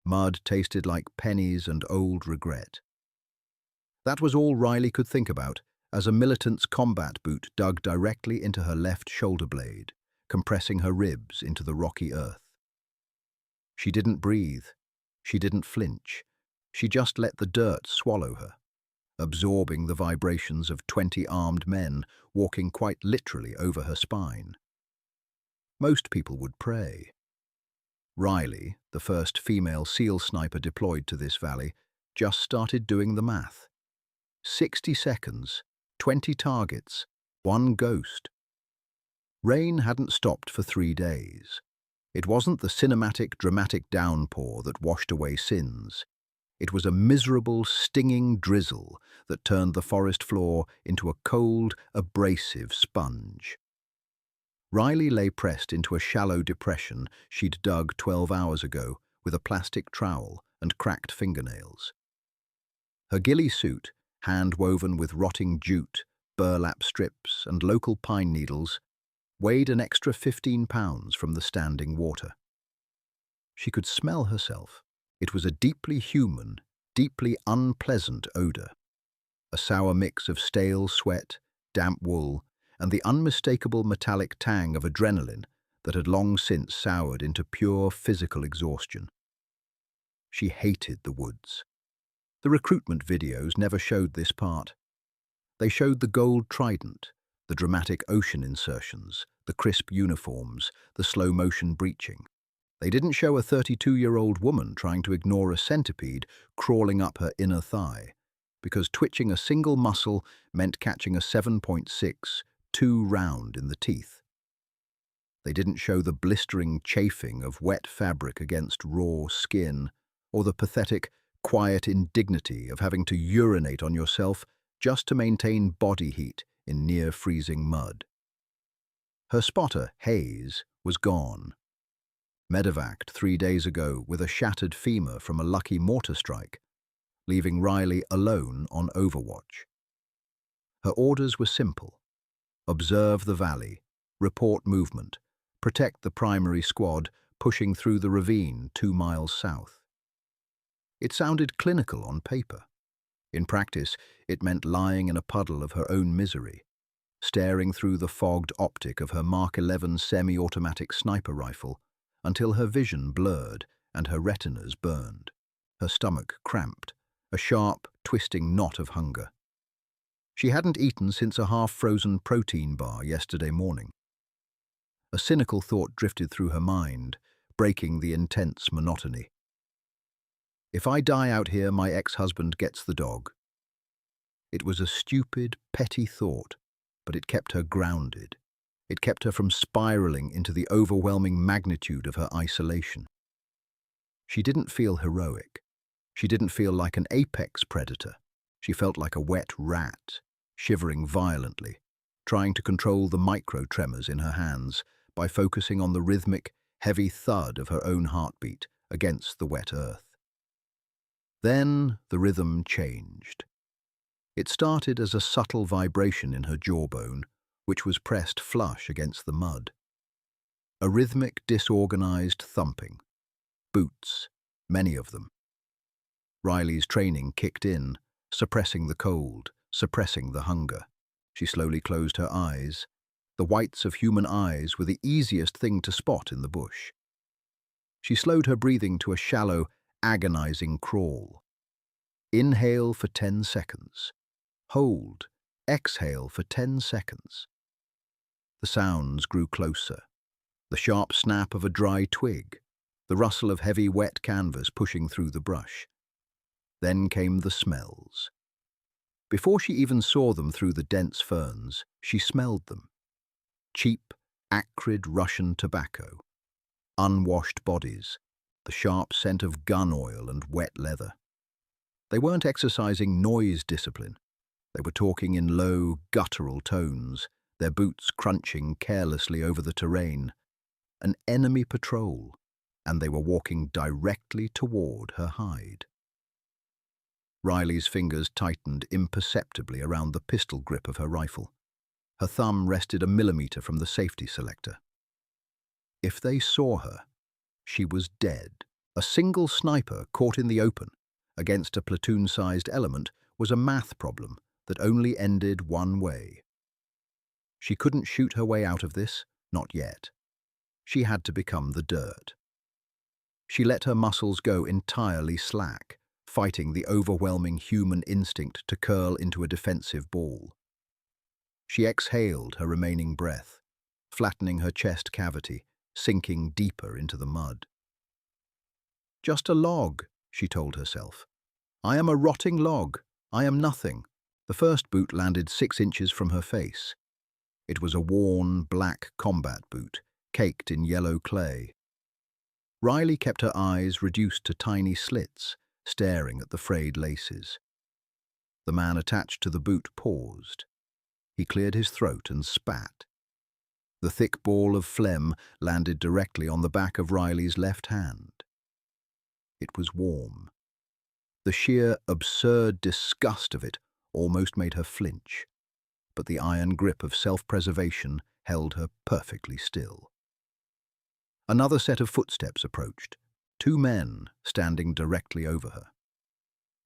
Mud tasted like pennies and old regret. That was all Riley could think about as a militant's combat boot dug directly into her left shoulder blade, compressing her ribs into the rocky earth. She didn't breathe. She didn't flinch. She just let the dirt swallow her, absorbing the vibrations of 20 armed men walking quite literally over her spine. Most people would pray. Riley, the first female SEAL sniper deployed to this valley, just started doing the math. 60 seconds, 20 targets, 1 ghost. Rain hadn't stopped for 3 days. It wasn't the cinematic, dramatic downpour that washed away sins. It was a miserable, stinging drizzle that turned the forest floor into a cold, abrasive sponge. Riley lay pressed into a shallow depression she'd dug 12 hours ago with a plastic trowel and cracked fingernails. Her ghillie suit, hand-woven with rotting jute, burlap strips, and local pine needles, weighed an extra 15 pounds from the standing water. She could smell herself. It was a deeply human, deeply unpleasant odor. A sour mix of stale sweat, damp wool, and the unmistakable metallic tang of adrenaline that had long since soured into pure physical exhaustion. She hated the woods. The recruitment videos never showed this part. They showed the gold trident, the dramatic ocean insertions, the crisp uniforms, the slow-motion breaching. They didn't show a 32-year-old woman trying to ignore a centipede crawling up her inner thigh, because twitching a single muscle meant catching a 7.62 round in the teeth. They didn't show the blistering chafing of wet fabric against raw skin, or the pathetic, quiet indignity of having to urinate on yourself just to maintain body heat in near-freezing mud. Her spotter, Hayes, was gone. Medevaced 3 days ago with a shattered femur from a lucky mortar strike, leaving Riley alone on overwatch. Her orders were simple. Observe the valley, report movement, protect the primary squad pushing through the ravine 2 miles south. It sounded clinical on paper. In practice, it meant lying in a puddle of her own misery, staring through the fogged optic of her Mark 11 semi-automatic sniper rifle until her vision blurred and her retinas burned, her stomach cramped, a sharp, twisting knot of hunger. She hadn't eaten since a half-frozen protein bar yesterday morning. A cynical thought drifted through her mind, breaking the intense monotony. If I die out here, my ex-husband gets the dog. It was a stupid, petty thought, but it kept her grounded. It kept her from spiraling into the overwhelming magnitude of her isolation. She didn't feel heroic. She didn't feel like an apex predator. She felt like a wet rat, shivering violently, trying to control the micro-tremors in her hands by focusing on the rhythmic, heavy thud of her own heartbeat against the wet earth. Then the rhythm changed. It started as a subtle vibration in her jawbone, which was pressed flush against the mud. A rhythmic, disorganized thumping. Boots, many of them. Riley's training kicked in, suppressing the cold, suppressing the hunger. She slowly closed her eyes. The whites of human eyes were the easiest thing to spot in the bush. She slowed her breathing to a shallow, agonizing crawl. Inhale for 10 seconds. Hold. Exhale for 10 seconds. The sounds grew closer. The sharp snap of a dry twig, the rustle of heavy wet canvas pushing through the brush. Then came the smells. Before she even saw them through the dense ferns, she smelled them. Cheap, acrid Russian tobacco. Unwashed bodies. The sharp scent of gun oil and wet leather. They weren't exercising noise discipline. They were talking in low, guttural tones, their boots crunching carelessly over the terrain. An enemy patrol, and they were walking directly toward her hide. Riley's fingers tightened imperceptibly around the pistol grip of her rifle. Her thumb rested a millimeter from the safety selector. If they saw her, she was dead, A single sniper caught in the open against a platoon-sized element was a math problem that only ended one way. She couldn't shoot her way out of this, not yet. She had to become the dirt. She let her muscles go entirely slack, fighting the overwhelming human instinct to curl into a defensive ball. She exhaled her remaining breath, flattening her chest cavity, sinking deeper into the mud. "Just a log," she told herself. "I am a rotting log. I am nothing." The first boot landed 6 inches from her face. It was a worn, black combat boot, caked in yellow clay. Riley kept her eyes reduced to tiny slits, staring at the frayed laces. The man attached to the boot paused. He cleared his throat and spat. The thick ball of phlegm landed directly on the back of Riley's left hand. It was warm. The sheer, absurd disgust of it almost made her flinch, but the iron grip of self-preservation held her perfectly still. Another set of footsteps approached, 2 men standing directly over her.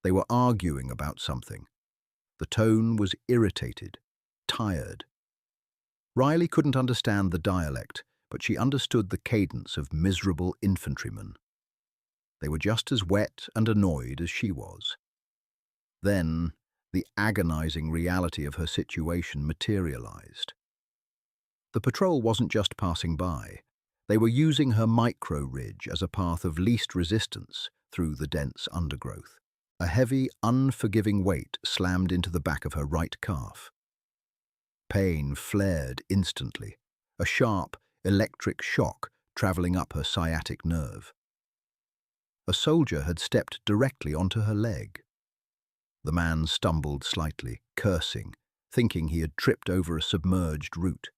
They were arguing about something. The tone was irritated, tired. Riley couldn't understand the dialect, but she understood the cadence of miserable infantrymen. They were just as wet and annoyed as she was. Then, the agonizing reality of her situation materialized. The patrol wasn't just passing by. They were using her micro-ridge as a path of least resistance through the dense undergrowth. A heavy, unforgiving weight slammed into the back of her right calf. Pain flared instantly, a sharp, electric shock traveling up her sciatic nerve. A soldier had stepped directly onto her leg. The man stumbled slightly, cursing, thinking he had tripped over a submerged root.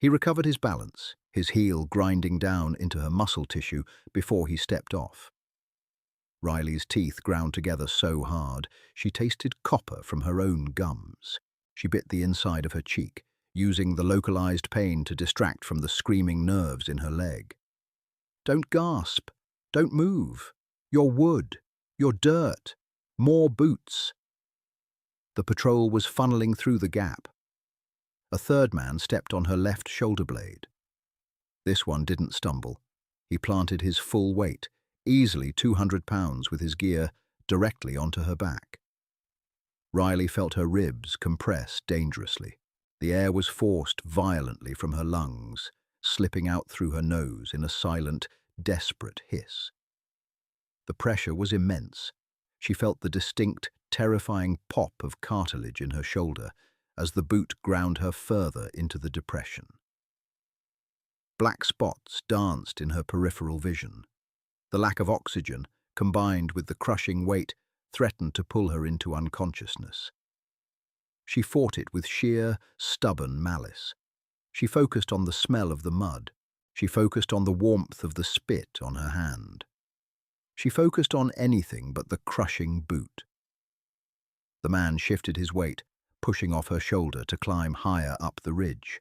He recovered his balance, his heel grinding down into her muscle tissue before he stepped off. Riley's teeth ground together so hard, she tasted copper from her own gums. She bit the inside of her cheek, using the localized pain to distract from the screaming nerves in her leg. "Don't gasp. Don't move. You're wood. You're dirt. More boots." The patrol was funneling through the gap. A third man stepped on her left shoulder blade. This one didn't stumble. He planted his full weight, easily 200 pounds with his gear, directly onto her back. Riley felt her ribs compress dangerously. The air was forced violently from her lungs, slipping out through her nose in a silent, desperate hiss. The pressure was immense. She felt the distinct, terrifying pop of cartilage in her shoulder as the boot ground her further into the depression. Black spots danced in her peripheral vision. The lack of oxygen, combined with the crushing weight, threatened to pull her into unconsciousness. She fought it with sheer, stubborn malice. She focused on the smell of the mud. She focused on the warmth of the spit on her hand. She focused on anything but the crushing boot. The man shifted his weight, pushing off her shoulder to climb higher up the ridge.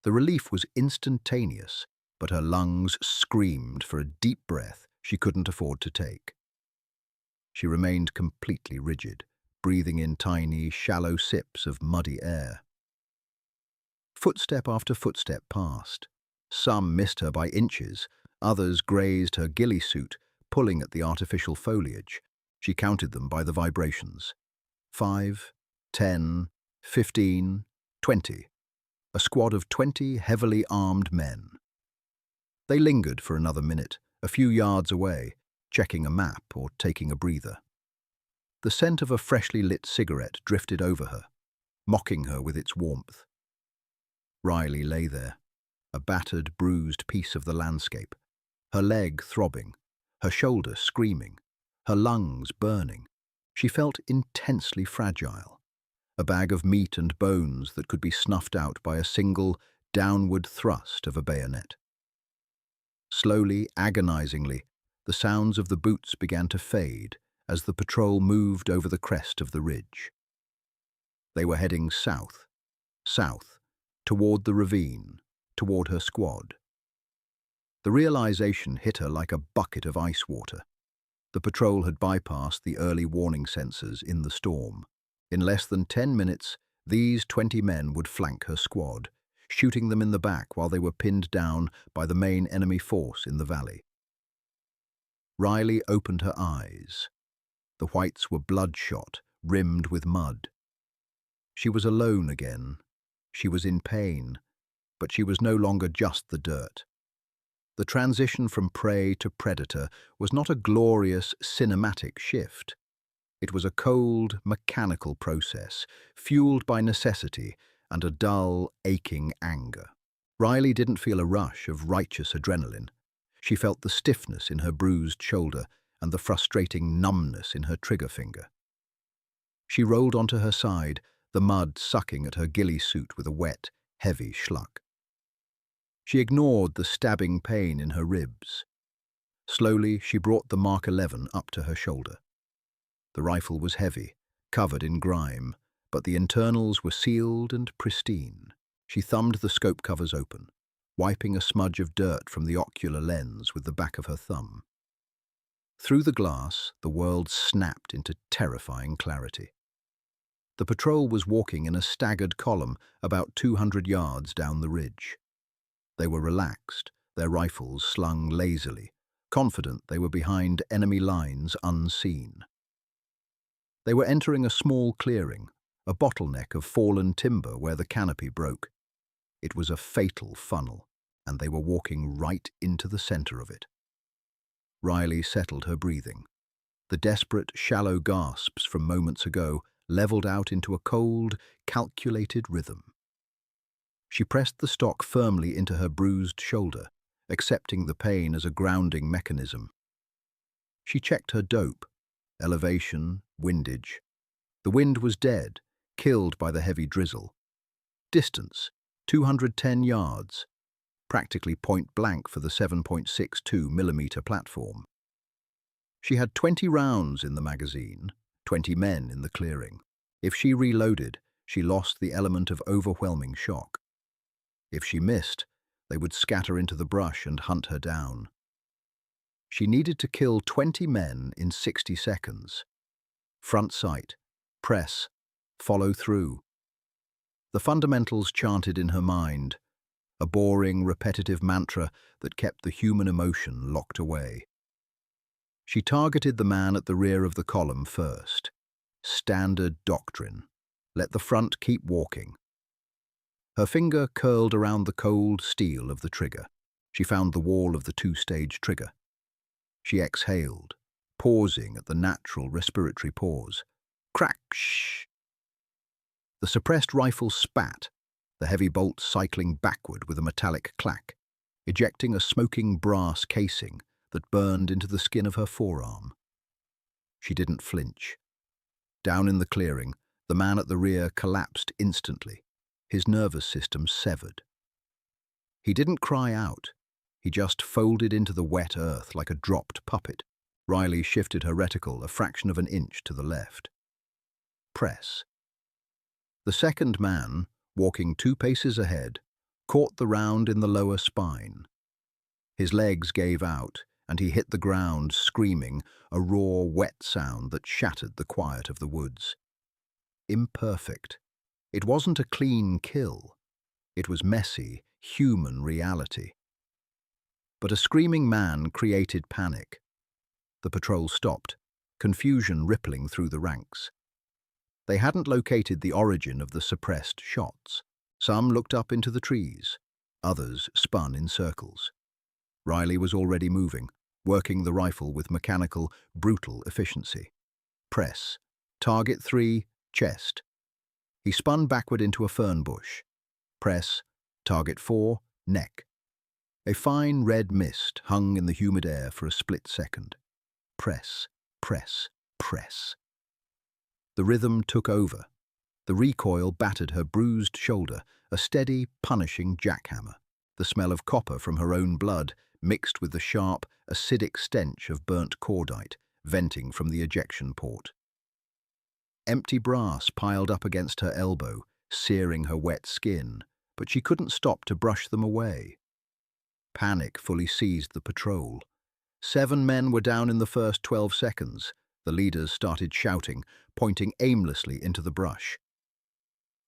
The relief was instantaneous, but her lungs screamed for a deep breath she couldn't afford to take. She remained completely rigid, breathing in tiny, shallow sips of muddy air. Footstep after footstep passed. Some missed her by inches, others grazed her ghillie suit, pulling at the artificial foliage. She counted them by the vibrations. 5, 10, 15, 20. A squad of 20 heavily armed men. They lingered for another minute, a few yards away, checking a map or taking a breather. The scent of a freshly lit cigarette drifted over her, mocking her with its warmth. Riley lay there, a battered, bruised piece of the landscape, her leg throbbing, her shoulder screaming, her lungs burning. She felt intensely fragile, a bag of meat and bones that could be snuffed out by a single, downward thrust of a bayonet. Slowly, agonizingly, the sounds of the boots began to fade as the patrol moved over the crest of the ridge. They were heading south, toward the ravine, toward her squad. The realization hit her like a bucket of ice water. The patrol had bypassed the early warning sensors in the storm. In less than 10 minutes, these 20 men would flank her squad, shooting them in the back while they were pinned down by the main enemy force in the valley. Riley opened her eyes. The whites were bloodshot, rimmed with mud. She was alone again. She was in pain, but she was no longer just the dirt. The transition from prey to predator was not a glorious, cinematic shift. It was a cold, mechanical process, fueled by necessity and a dull, aching anger. Riley didn't feel a rush of righteous adrenaline. She felt the stiffness in her bruised shoulder and the frustrating numbness in her trigger finger. She rolled onto her side, the mud sucking at her ghillie suit with a wet, heavy schluck. She ignored the stabbing pain in her ribs. Slowly, she brought the Mark 11 up to her shoulder. The rifle was heavy, covered in grime, but the internals were sealed and pristine. She thumbed the scope covers open, wiping a smudge of dirt from the ocular lens with the back of her thumb. Through the glass, the world snapped into terrifying clarity. The patrol was walking in a staggered column about 200 yards down the ridge. They were relaxed, their rifles slung lazily, confident they were behind enemy lines unseen. They were entering a small clearing, a bottleneck of fallen timber where the canopy broke. It was a fatal funnel, and they were walking right into the center of it. Riley settled her breathing. The desperate, shallow gasps from moments ago leveled out into a cold, calculated rhythm. She pressed the stock firmly into her bruised shoulder, accepting the pain as a grounding mechanism. She checked her dope, elevation, windage. The wind was dead, killed by the heavy drizzle. Distance, 210 yards, practically point blank for the 7.62mm platform. She had 20 rounds in the magazine, 20 men in the clearing. If she reloaded, she lost the element of overwhelming shock. If she missed, they would scatter into the brush and hunt her down. She needed to kill 20 men in 60 seconds. Front sight, press, follow through. The fundamentals chanted in her mind, a boring, repetitive mantra that kept the human emotion locked away. She targeted the man at the rear of the column first. Standard doctrine. Let the front keep walking. Her finger curled around the cold steel of the trigger. She found the wall of the two-stage trigger. She exhaled, pausing at the natural respiratory pause. Crack! Shh! The suppressed rifle spat, the heavy bolt cycling backward with a metallic clack, ejecting a smoking brass casing that burned into the skin of her forearm. She didn't flinch. Down in the clearing, the man at the rear collapsed instantly, his nervous system severed. He didn't cry out. He just folded into the wet earth like a dropped puppet. Riley shifted her reticle a fraction of an inch to the left. Press. The second man, walking 2 paces ahead, caught the round in the lower spine. His legs gave out, and he hit the ground screaming, a raw, wet sound that shattered the quiet of the woods. Imperfect. It wasn't a clean kill. It was messy, human reality. But a screaming man created panic. The patrol stopped, confusion rippling through the ranks. They hadn't located the origin of the suppressed shots. Some looked up into the trees. Others spun in circles. Riley was already moving, working the rifle with mechanical, brutal efficiency. Press. Target 3, chest. He spun backward into a fern bush. Press. Target 4, neck. A fine red mist hung in the humid air for a split second. Press, press, press. The rhythm took over. The recoil battered her bruised shoulder, a steady, punishing jackhammer. The smell of copper from her own blood mixed with the sharp, acidic stench of burnt cordite venting from the ejection port. Empty brass piled up against her elbow, searing her wet skin, but she couldn't stop to brush them away. Panic fully seized the patrol. 7 men were down in the first 12 seconds. The leaders started shouting, pointing aimlessly into the brush.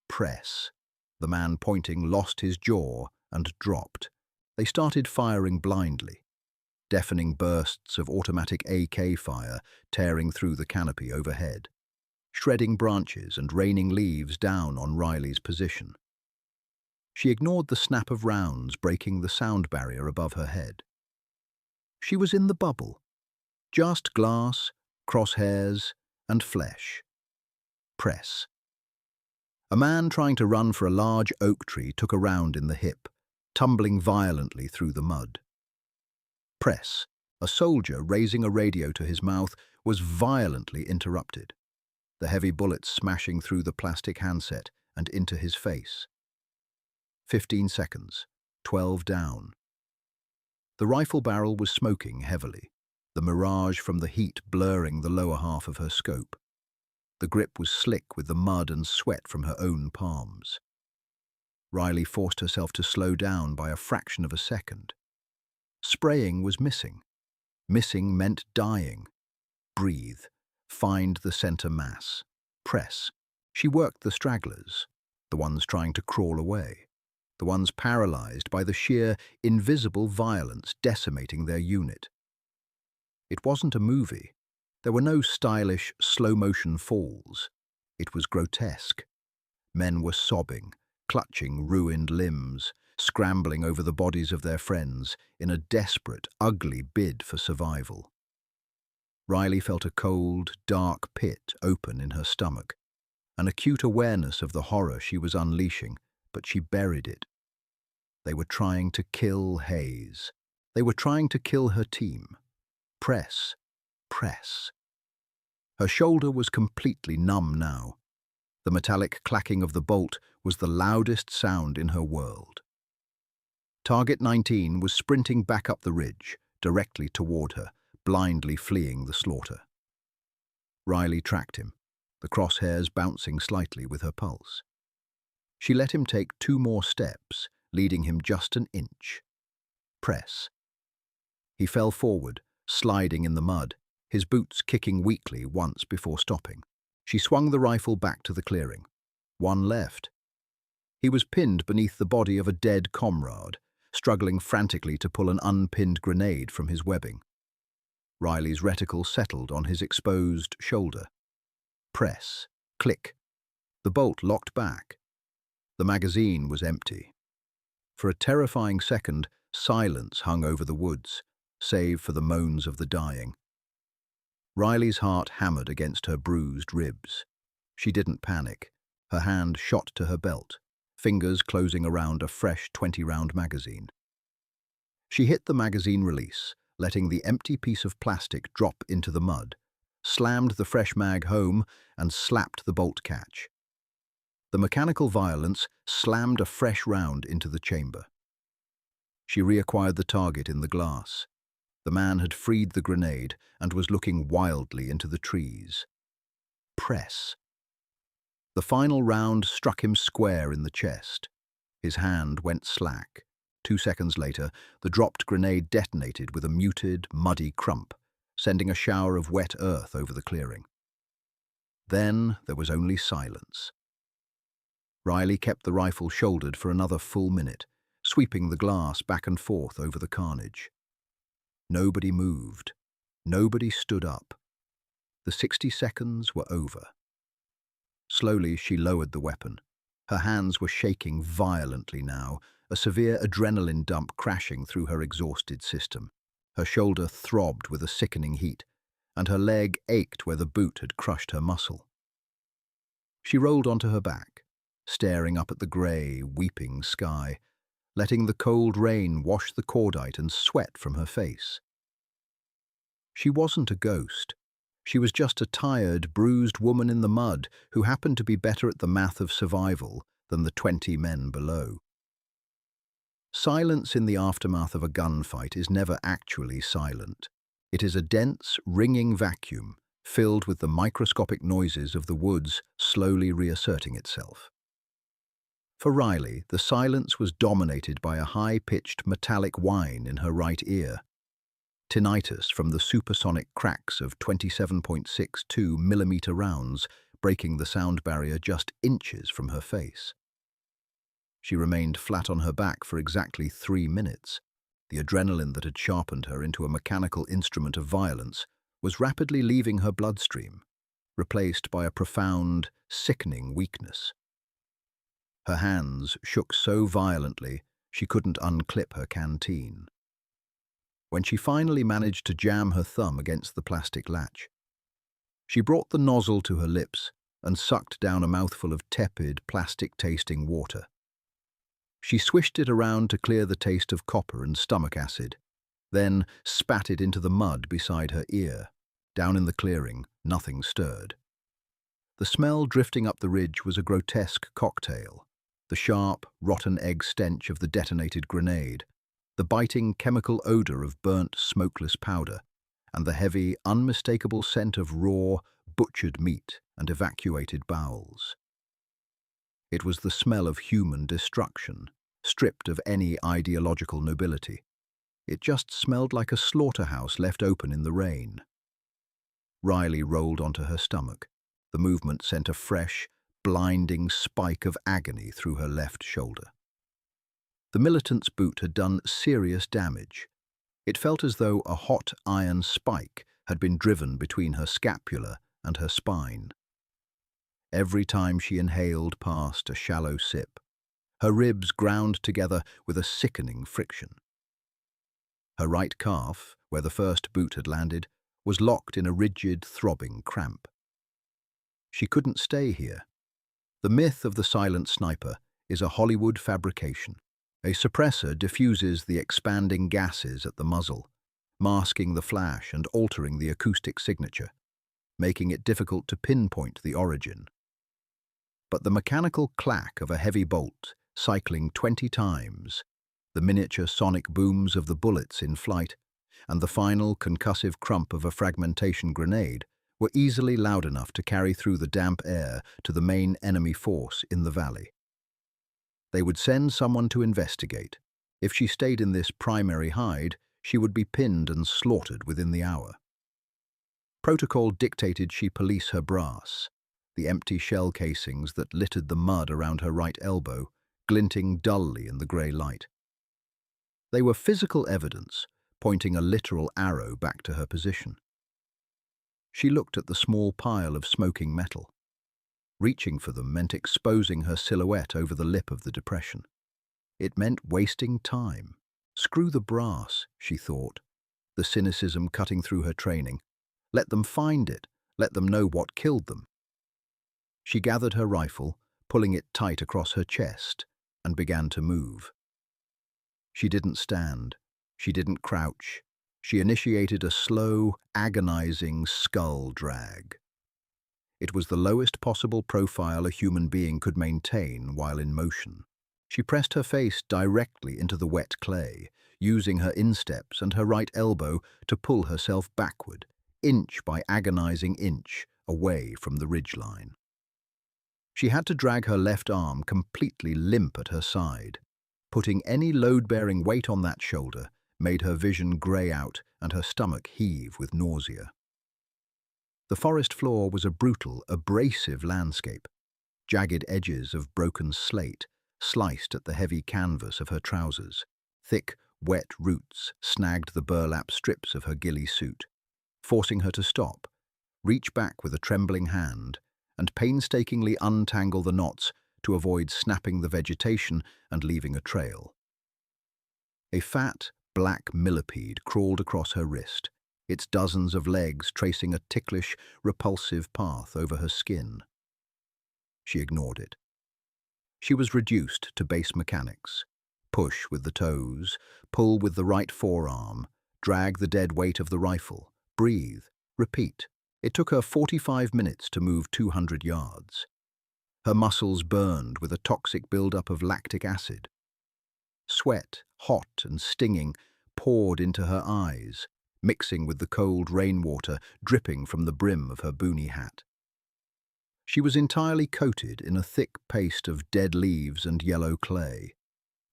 Press. The man pointing lost his jaw and dropped. They started firing blindly. Deafening bursts of automatic AK fire tearing through the canopy overhead, shredding branches and raining leaves down on Riley's position. She ignored the snap of rounds breaking the sound barrier above her head. She was in the bubble. Just glass, crosshairs, and flesh. Press. A man trying to run for a large oak tree took a round in the hip, tumbling violently through the mud. Press. A soldier raising a radio to his mouth was violently interrupted, the heavy bullets smashing through the plastic handset and into his face. 15 seconds. 12 down. The rifle barrel was smoking heavily, the mirage from the heat blurring the lower half of her scope. The grip was slick with the mud and sweat from her own palms. Riley forced herself to slow down by a fraction of a second. Spraying was missing. Missing meant dying. Breathe. Find the center mass. Press. She worked the stragglers, the ones trying to crawl away, the ones paralyzed by the sheer, invisible violence decimating their unit. It wasn't a movie. There were no stylish, slow-motion falls. It was grotesque. Men were sobbing, clutching ruined limbs, scrambling over the bodies of their friends in a desperate, ugly bid for survival. Riley felt a cold, dark pit open in her stomach, an acute awareness of the horror she was unleashing, but she buried it. They were trying to kill Hayes. They were trying to kill her team. Press. Press. Her shoulder was completely numb now. The metallic clacking of the bolt was the loudest sound in her world. Target 19 was sprinting back up the ridge, directly toward her, blindly fleeing the slaughter. Riley tracked him, the crosshairs bouncing slightly with her pulse. She let him take 2 more steps, leading him just an inch. Press. He fell forward, sliding in the mud, his boots kicking weakly once before stopping. She swung the rifle back to the clearing. 1 left. He was pinned beneath the body of a dead comrade, struggling frantically to pull an unpinned grenade from his webbing. Riley's reticle settled on his exposed shoulder. Press. Click. The bolt locked back. The magazine was empty. For a terrifying second, silence hung over the woods, save for the moans of the dying. Riley's heart hammered against her bruised ribs. She didn't panic. Her hand shot to her belt, fingers closing around a fresh 20-round magazine. She hit the magazine release, letting the empty piece of plastic drop into the mud, slammed the fresh mag home, and slapped the bolt catch. The mechanical violence slammed a fresh round into the chamber. She reacquired the target in the glass. The man had freed the grenade and was looking wildly into the trees. Press. The final round struck him square in the chest. His hand went slack. 2 seconds later, the dropped grenade detonated with a muted, muddy crump, sending a shower of wet earth over the clearing. Then there was only silence. Riley kept the rifle shouldered for another full minute, sweeping the glass back and forth over the carnage. Nobody moved. Nobody stood up. The 60 seconds were over. Slowly, she lowered the weapon. Her hands were shaking violently now, a severe adrenaline dump crashing through her exhausted system. Her shoulder throbbed with a sickening heat, and her leg ached where the boot had crushed her muscle. She rolled onto her back, staring up at the grey, weeping sky, letting the cold rain wash the cordite and sweat from her face. She wasn't a ghost. She was just a tired, bruised woman in the mud who happened to be better at the math of survival than the 20 men below. Silence in the aftermath of a gunfight is never actually silent. It is a dense, ringing vacuum filled with the microscopic noises of the woods slowly reasserting itself. For Riley, the silence was dominated by a high-pitched metallic whine in her right ear, tinnitus from the supersonic cracks of 27.62 mm rounds breaking the sound barrier just inches from her face. She remained flat on her back for exactly 3 minutes. The adrenaline that had sharpened her into a mechanical instrument of violence was rapidly leaving her bloodstream, replaced by a profound, sickening weakness. Her hands shook so violently she couldn't unclip her canteen. When she finally managed to jam her thumb against the plastic latch, she brought the nozzle to her lips and sucked down a mouthful of tepid, plastic-tasting water. She swished it around to clear the taste of copper and stomach acid, then spat it into the mud beside her ear. Down in the clearing, nothing stirred. The smell drifting up the ridge was a grotesque cocktail: the sharp, rotten egg stench of the detonated grenade, the biting chemical odor of burnt, smokeless powder, and the heavy, unmistakable scent of raw, butchered meat and evacuated bowels. It was the smell of human destruction, stripped of any ideological nobility. It just smelled like a slaughterhouse left open in the rain. Riley rolled onto her stomach. The movement sent a fresh, blinding spike of agony through her left shoulder. The militant's boot had done serious damage. It felt as though a hot iron spike had been driven between her scapula and her spine. Every time she inhaled past a shallow sip, her ribs ground together with a sickening friction. Her right calf, where the first boot had landed, was locked in a rigid, throbbing cramp. She couldn't stay here. The myth of the silent sniper is a Hollywood fabrication. A suppressor diffuses the expanding gases at the muzzle, masking the flash and altering the acoustic signature, making it difficult to pinpoint the origin. But the mechanical clack of a heavy bolt cycling 20 times, the miniature sonic booms of the bullets in flight, and the final concussive crump of a fragmentation grenade were easily loud enough to carry through the damp air to the main enemy force in the valley. They would send someone to investigate. If she stayed in this primary hide, she would be pinned and slaughtered within the hour. Protocol dictated she police her brass, the empty shell casings that littered the mud around her right elbow, glinting dully in the grey light. They were physical evidence, pointing a literal arrow back to her position. She looked at the small pile of smoking metal. Reaching for them meant exposing her silhouette over the lip of the depression. It meant wasting time. Screw the brass, she thought, the cynicism cutting through her training. Let them find it. Let them know what killed them. She gathered her rifle, pulling it tight across her chest, and began to move. She didn't stand. She didn't crouch. She initiated a slow, agonizing skull drag. It was the lowest possible profile a human being could maintain while in motion. She pressed her face directly into the wet clay, using her insteps and her right elbow to pull herself backward, inch by agonizing inch, away from the ridgeline. She had to drag her left arm completely limp at her side. Putting any load-bearing weight on that shoulder made her vision grey out and her stomach heave with nausea. The forest floor was a brutal, abrasive landscape. Jagged edges of broken slate sliced at the heavy canvas of her trousers. Thick, wet roots snagged the burlap strips of her ghillie suit, forcing her to stop, reach back with a trembling hand, and painstakingly untangle the knots to avoid snapping the vegetation and leaving a trail. A fat, black millipede crawled across her wrist, its dozens of legs tracing a ticklish, repulsive path over her skin. She ignored it. She was reduced to base mechanics. Push with the toes, pull with the right forearm, drag the dead weight of the rifle, breathe, repeat. It took her 45 minutes to move 200 yards. Her muscles burned with a toxic buildup of lactic acid. Sweat, hot and stinging, poured into her eyes, mixing with the cold rainwater dripping from the brim of her boonie hat. She was entirely coated in a thick paste of dead leaves and yellow clay,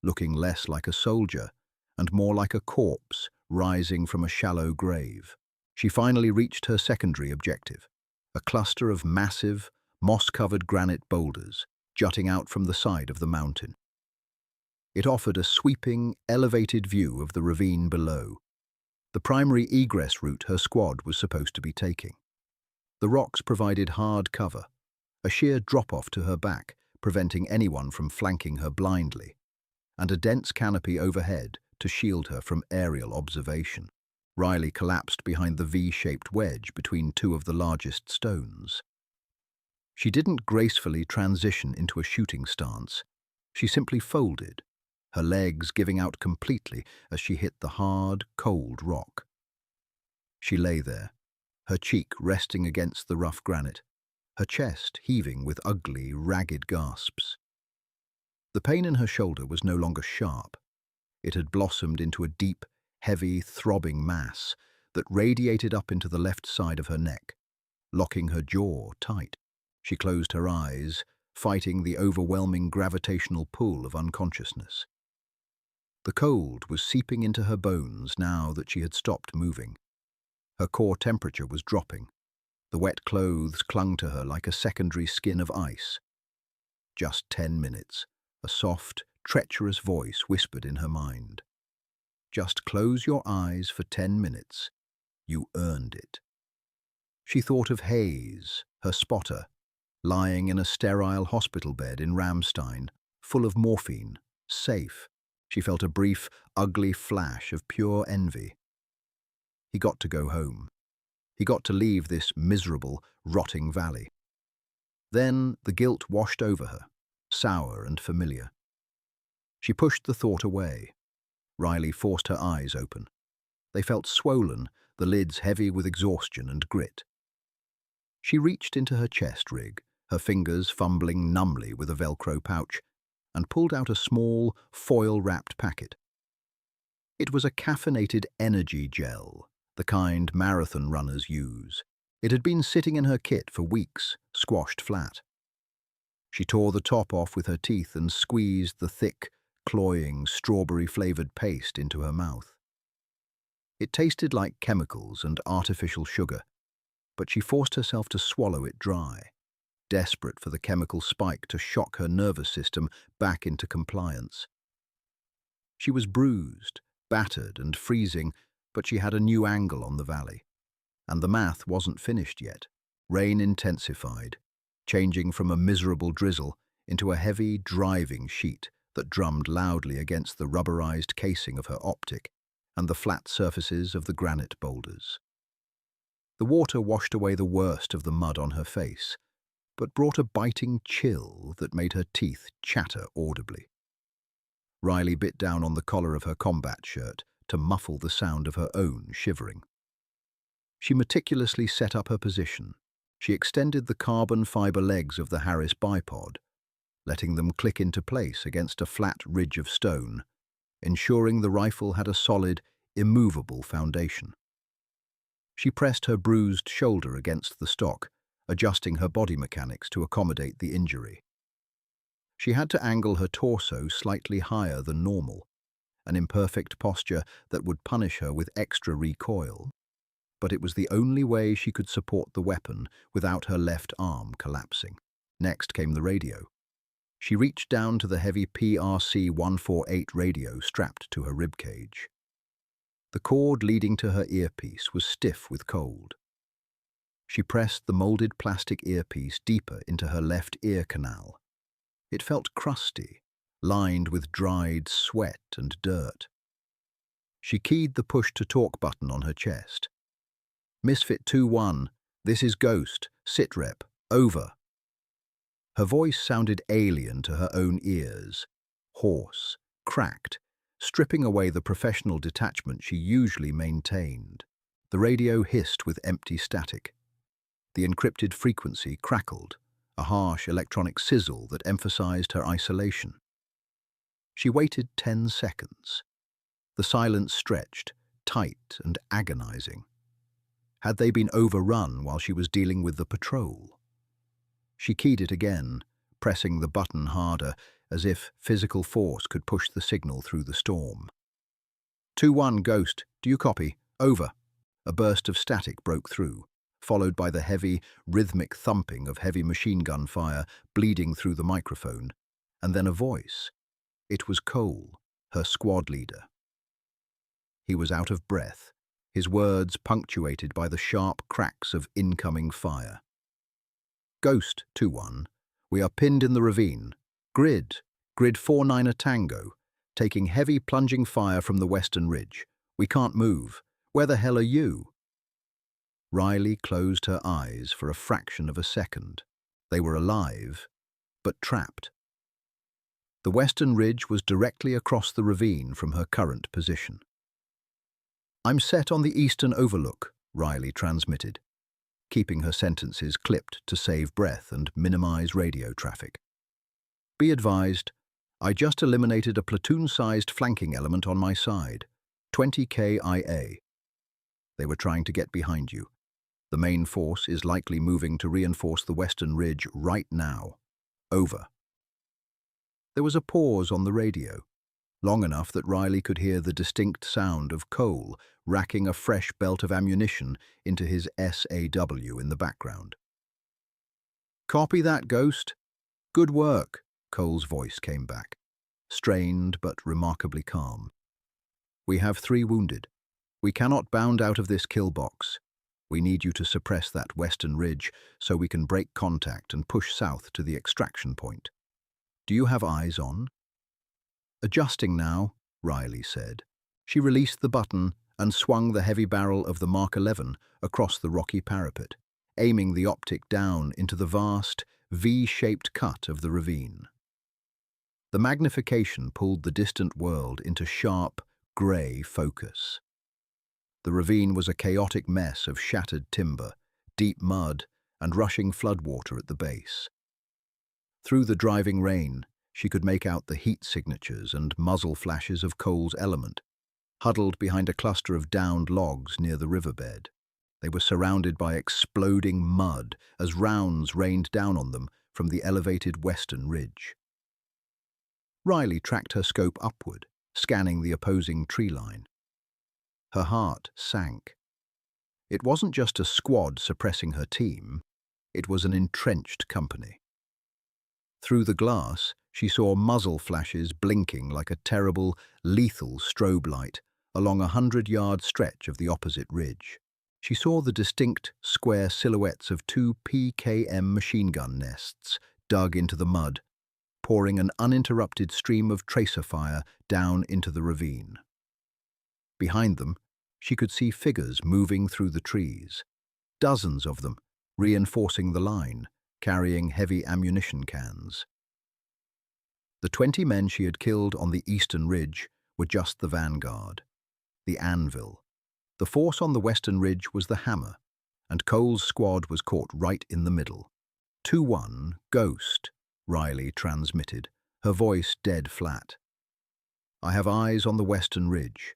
looking less like a soldier and more like a corpse rising from a shallow grave. She finally reached her secondary objective, a cluster of massive, moss-covered granite boulders jutting out from the side of the mountain. It offered a sweeping, elevated view of the ravine below, the primary egress route her squad was supposed to be taking. The rocks provided hard cover, a sheer drop-off to her back, preventing anyone from flanking her blindly, and a dense canopy overhead to shield her from aerial observation. Riley collapsed behind the V-shaped wedge between two of the largest stones. She didn't gracefully transition into a shooting stance. She simply folded, her legs giving out completely as she hit the hard, cold rock. She lay there, her cheek resting against the rough granite, her chest heaving with ugly, ragged gasps. The pain in her shoulder was no longer sharp. It had blossomed into a deep, heavy, throbbing mass that radiated up into the left side of her neck, locking her jaw tight. She closed her eyes, fighting the overwhelming gravitational pull of unconsciousness. The cold was seeping into her bones now that she had stopped moving. Her core temperature was dropping. The wet clothes clung to her like a secondary skin of ice. Just 10 minutes, a soft, treacherous voice whispered in her mind. Just close your eyes for 10 minutes. You earned it. She thought of Hayes, her spotter, lying in a sterile hospital bed in Ramstein, full of morphine, safe. She felt a brief, ugly flash of pure envy. He got to go home. He got to leave this miserable, rotting valley. Then the guilt washed over her, sour and familiar. She pushed the thought away. Riley forced her eyes open. They felt swollen, the lids heavy with exhaustion and grit. She reached into her chest rig, her fingers fumbling numbly with a Velcro pouch, and pulled out a small, foil-wrapped packet. It was a caffeinated energy gel, the kind marathon runners use. It had been sitting in her kit for weeks, squashed flat. She tore the top off with her teeth and squeezed the thick, cloying, strawberry-flavored paste into her mouth. It tasted like chemicals and artificial sugar, but she forced herself to swallow it dry, desperate for the chemical spike to shock her nervous system back into compliance. She was bruised, battered and freezing, but she had a new angle on the valley. And the math wasn't finished yet. Rain intensified, changing from a miserable drizzle into a heavy, driving sheet that drummed loudly against the rubberized casing of her optic and the flat surfaces of the granite boulders. The water washed away the worst of the mud on her face, but brought a biting chill that made her teeth chatter audibly. Riley bit down on the collar of her combat shirt to muffle the sound of her own shivering. She meticulously set up her position. She extended the carbon fiber legs of the Harris bipod, letting them click into place against a flat ridge of stone, ensuring the rifle had a solid, immovable foundation. She pressed her bruised shoulder against the stock, adjusting her body mechanics to accommodate the injury. She had to angle her torso slightly higher than normal, an imperfect posture that would punish her with extra recoil, but it was the only way she could support the weapon without her left arm collapsing. Next came the radio. She reached down to the heavy PRC-148 radio strapped to her ribcage. The cord leading to her earpiece was stiff with cold. She pressed the molded plastic earpiece deeper into her left ear canal. It felt crusty, lined with dried sweat and dirt. She keyed the push-to-talk button on her chest. Misfit 2-1, this is Ghost, sitrep, over. Her voice sounded alien to her own ears, hoarse, cracked, stripping away the professional detachment she usually maintained. The radio hissed with empty static. The encrypted frequency crackled, a harsh electronic sizzle that emphasized her isolation. She waited 10 seconds. The silence stretched, tight and agonizing. Had they been overrun while she was dealing with the patrol? She keyed it again, pressing the button harder, as if physical force could push the signal through the storm. 2-1, Ghost. Do you copy? Over. A burst of static broke through, followed by the heavy, rhythmic thumping of heavy machine gun fire bleeding through the microphone, and then a voice. It was Cole, her squad leader. He was out of breath, his words punctuated by the sharp cracks of incoming fire. Ghost, 2-1. We are pinned in the ravine. Grid 49er Tango, taking heavy plunging fire from the western ridge. We can't move. Where the hell are you? Riley closed her eyes for a fraction of a second. They were alive, but trapped. The western ridge was directly across the ravine from her current position. I'm set on the eastern overlook, Riley transmitted, keeping her sentences clipped to save breath and minimize radio traffic. Be advised, I just eliminated a platoon-sized flanking element on my side, 20 KIA. They were trying to get behind you. The main force is likely moving to reinforce the western ridge right now. Over. There was a pause on the radio, long enough that Riley could hear the distinct sound of Cole racking a fresh belt of ammunition into his SAW in the background. Copy that, Ghost. Good work, Cole's voice came back, strained but remarkably calm. We have 3 wounded. We cannot bound out of this kill box. We need you to suppress that western ridge so we can break contact and push south to the extraction point. Do you have eyes on? Adjusting now, Riley said. She released the button and swung the heavy barrel of the Mark 11 across the rocky parapet, aiming the optic down into the vast, V-shaped cut of the ravine. The magnification pulled the distant world into sharp, grey focus. The ravine was a chaotic mess of shattered timber, deep mud, and rushing floodwater at the base. Through the driving rain, she could make out the heat signatures and muzzle flashes of Cole's element, huddled behind a cluster of downed logs near the riverbed. They were surrounded by exploding mud as rounds rained down on them from the elevated western ridge. Riley tracked her scope upward, scanning the opposing tree line. Her heart sank. It wasn't just a squad suppressing her team, it was an entrenched company. Through the glass, she saw muzzle flashes blinking like a terrible, lethal strobe light along a 100-yard stretch of the opposite ridge. She saw the distinct, square silhouettes of 2 PKM machine gun nests dug into the mud, pouring an uninterrupted stream of tracer fire down into the ravine. Behind them, she could see figures moving through the trees, dozens of them, reinforcing the line, carrying heavy ammunition cans. The 20 men she had killed on the eastern ridge were just the vanguard, the anvil. The force on the western ridge was the hammer, and Cole's squad was caught right in the middle. 2-1, Ghost, Riley transmitted, her voice dead flat. I have eyes on the western ridge.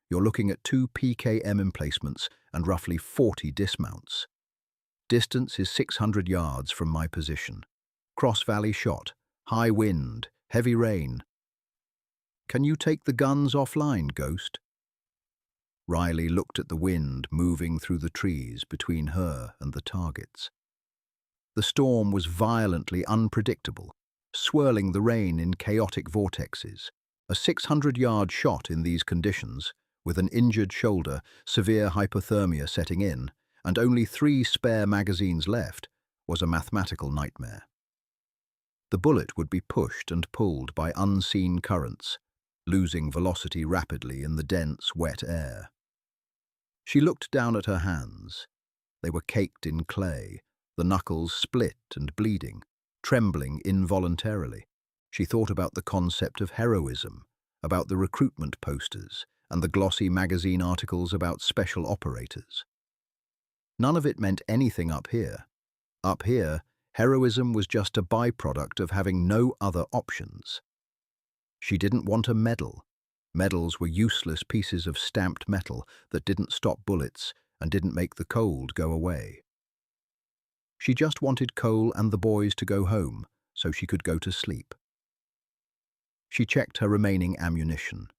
You're looking at 2 PKM emplacements and roughly 40 dismounts. Distance is 600 yards from my position. Cross-valley shot, high wind, heavy rain. Can you take the guns offline, Ghost? Riley looked at the wind moving through the trees between her and the targets. The storm was violently unpredictable, swirling the rain in chaotic vortexes. A 600-yard shot in these conditions, with an injured shoulder, severe hypothermia setting in, and only 3 spare magazines left, was a mathematical nightmare. The bullet would be pushed and pulled by unseen currents, losing velocity rapidly in the dense, wet air. She looked down at her hands. They were caked in clay, the knuckles split and bleeding, trembling involuntarily. She thought about the concept of heroism, about the recruitment posters, and the glossy magazine articles about special operators. None of it meant anything up here. Up here, heroism was just a byproduct of having no other options. She didn't want a medal. Medals were useless pieces of stamped metal that didn't stop bullets and didn't make the cold go away. She just wanted Cole and the boys to go home so she could go to sleep. She checked her remaining ammunition.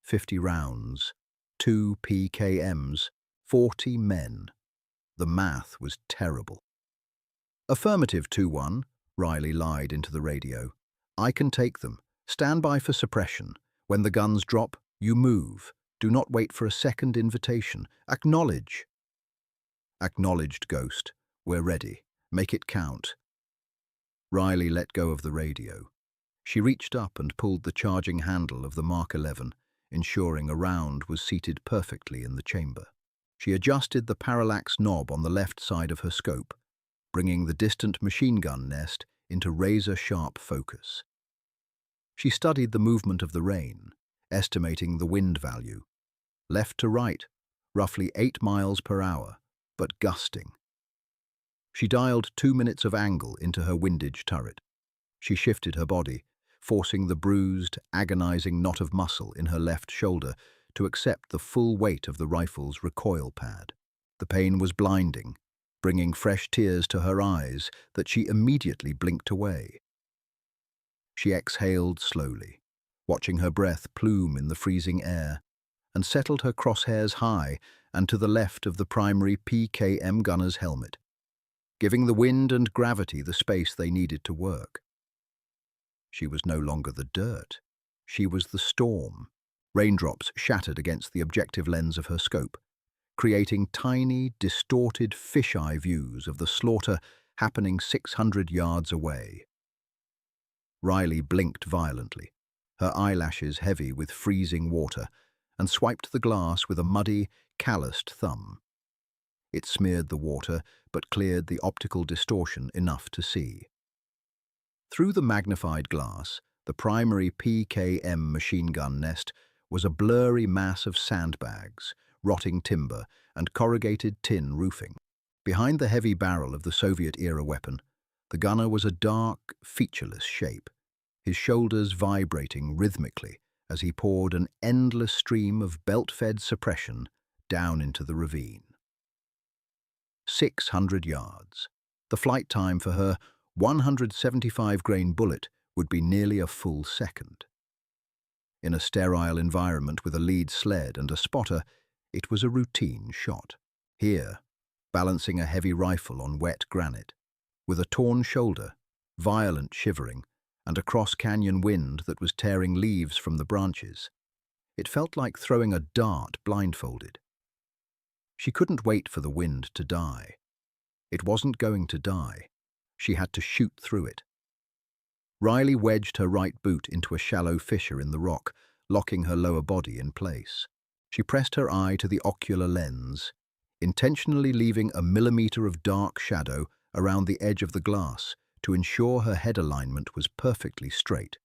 50 rounds, 2 PKMs, 40 men. The math was terrible. "Affirmative, 2-1, Riley lied into the radio. "I can take them. Stand by for suppression. When the guns drop, you move. Do not wait for a second invitation. Acknowledge." "Acknowledged, Ghost. We're ready. Make it count." Riley let go of the radio. She reached up and pulled the charging handle of the Mark 11, ensuring a round was seated perfectly in the chamber. She adjusted the parallax knob on the left side of her scope, bringing the distant machine gun nest into razor-sharp focus. She studied the movement of the rain, estimating the wind value. Left to right, roughly 8 miles per hour, but gusting. She dialed 2 minutes of angle into her windage turret. She shifted her body, forcing the bruised, agonizing knot of muscle in her left shoulder to accept the full weight of the rifle's recoil pad. The pain was blinding, bringing fresh tears to her eyes that she immediately blinked away. She exhaled slowly, watching her breath plume in the freezing air, and settled her crosshairs high and to the left of the primary PKM gunner's helmet, giving the wind and gravity the space they needed to work. She was no longer the dirt. She was the storm. Raindrops shattered against the objective lens of her scope, creating tiny, distorted fisheye views of the slaughter happening 600 yards away. Riley blinked violently, her eyelashes heavy with freezing water, and swiped the glass with a muddy, calloused thumb. It smeared the water, but cleared the optical distortion enough to see. Through the magnified glass, the primary PKM machine gun nest was a blurry mass of sandbags, rotting timber, and corrugated tin roofing. Behind the heavy barrel of the Soviet-era weapon, the gunner was a dark, featureless shape, his shoulders vibrating rhythmically as he poured an endless stream of belt-fed suppression down into the ravine. 600 yards. The flight time for her 175-grain bullet would be nearly a full second. In a sterile environment with a lead sled and a spotter, it was a routine shot. Here, balancing a heavy rifle on wet granite, with a torn shoulder, violent shivering, and a cross-canyon wind that was tearing leaves from the branches, it felt like throwing a dart blindfolded. She couldn't wait for the wind to die. It wasn't going to die. She had to shoot through it. Riley wedged her right boot into a shallow fissure in the rock, locking her lower body in place. She pressed her eye to the ocular lens, intentionally leaving a millimeter of dark shadow around the edge of the glass to ensure her head alignment was perfectly straight.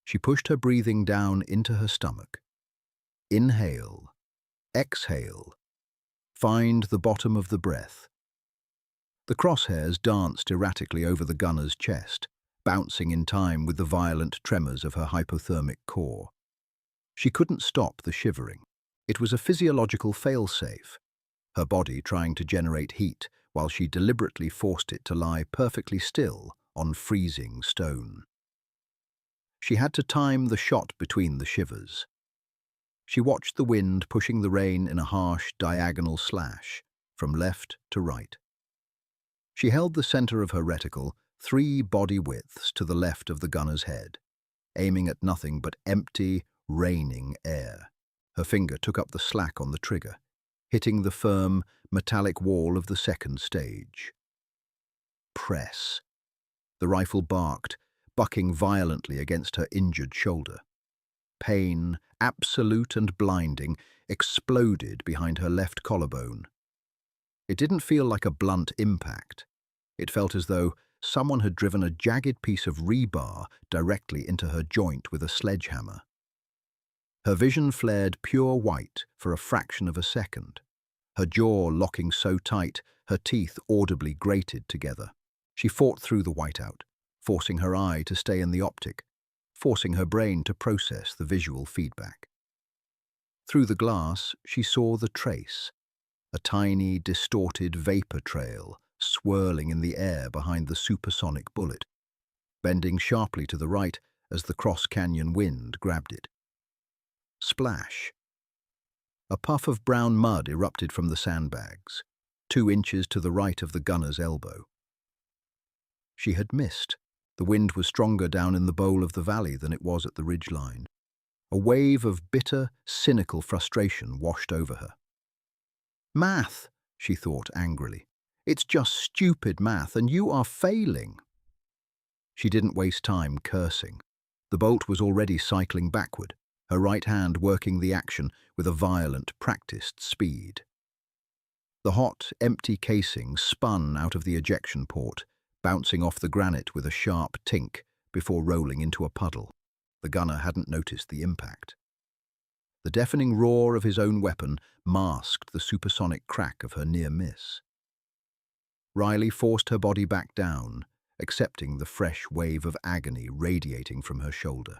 She pushed her breathing down into her stomach. Inhale. Exhale. Find the bottom of the breath. The crosshairs danced erratically over the gunner's chest, bouncing in time with the violent tremors of her hypothermic core. She couldn't stop the shivering. It was a physiological failsafe, her body trying to generate heat while she deliberately forced it to lie perfectly still on freezing stone. She had to time the shot between the shivers. She watched the wind pushing the rain in a harsh diagonal slash, from left to right. She held the center of her reticle 3 body widths to the left of the gunner's head, aiming at nothing but empty, raining air. Her finger took up the slack on the trigger, hitting the firm, metallic wall of the second stage. Press. The rifle barked, bucking violently against her injured shoulder. Pain, absolute and blinding, exploded behind her left collarbone. It didn't feel like a blunt impact. It felt as though someone had driven a jagged piece of rebar directly into her joint with a sledgehammer. Her vision flared pure white for a fraction of a second, her jaw locking so tight her teeth audibly grated together. She fought through the whiteout, forcing her eye to stay in the optic, forcing her brain to process the visual feedback. Through the glass, she saw the trace, a tiny, distorted vapor trail swirling in the air behind the supersonic bullet, bending sharply to the right as the cross-canyon wind grabbed it. Splash! A puff of brown mud erupted from the sandbags, 2 inches to the right of the gunner's elbow. She had missed. The wind was stronger down in the bowl of the valley than it was at the ridgeline. A wave of bitter, cynical frustration washed over her. Math, she thought angrily. It's just stupid math, and you are failing. She didn't waste time cursing. The bolt was already cycling backward, her right hand working the action with a violent, practiced speed. The hot, empty casing spun out of the ejection port, bouncing off the granite with a sharp tink before rolling into a puddle. The gunner hadn't noticed the impact. The deafening roar of his own weapon masked the supersonic crack of her near miss. Riley forced her body back down, accepting the fresh wave of agony radiating from her shoulder.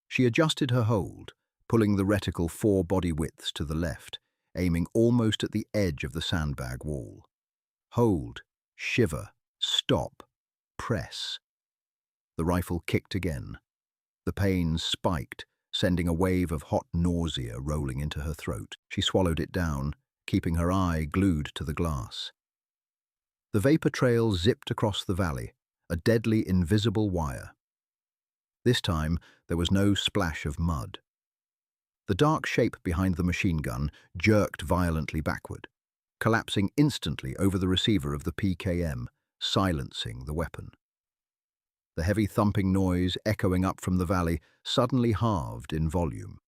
She adjusted her hold, pulling the reticle 4 body widths to the left, aiming almost at the edge of the sandbag wall. Hold, shiver, stop, press. The rifle kicked again. The pain spiked, sending a wave of hot nausea rolling into her throat. She swallowed it down, keeping her eye glued to the glass. The vapor trail zipped across the valley, a deadly invisible wire. This time, there was no splash of mud. The dark shape behind the machine gun jerked violently backward, collapsing instantly over the receiver of the PKM, silencing the weapon. The heavy thumping noise echoing up from the valley suddenly halved in volume.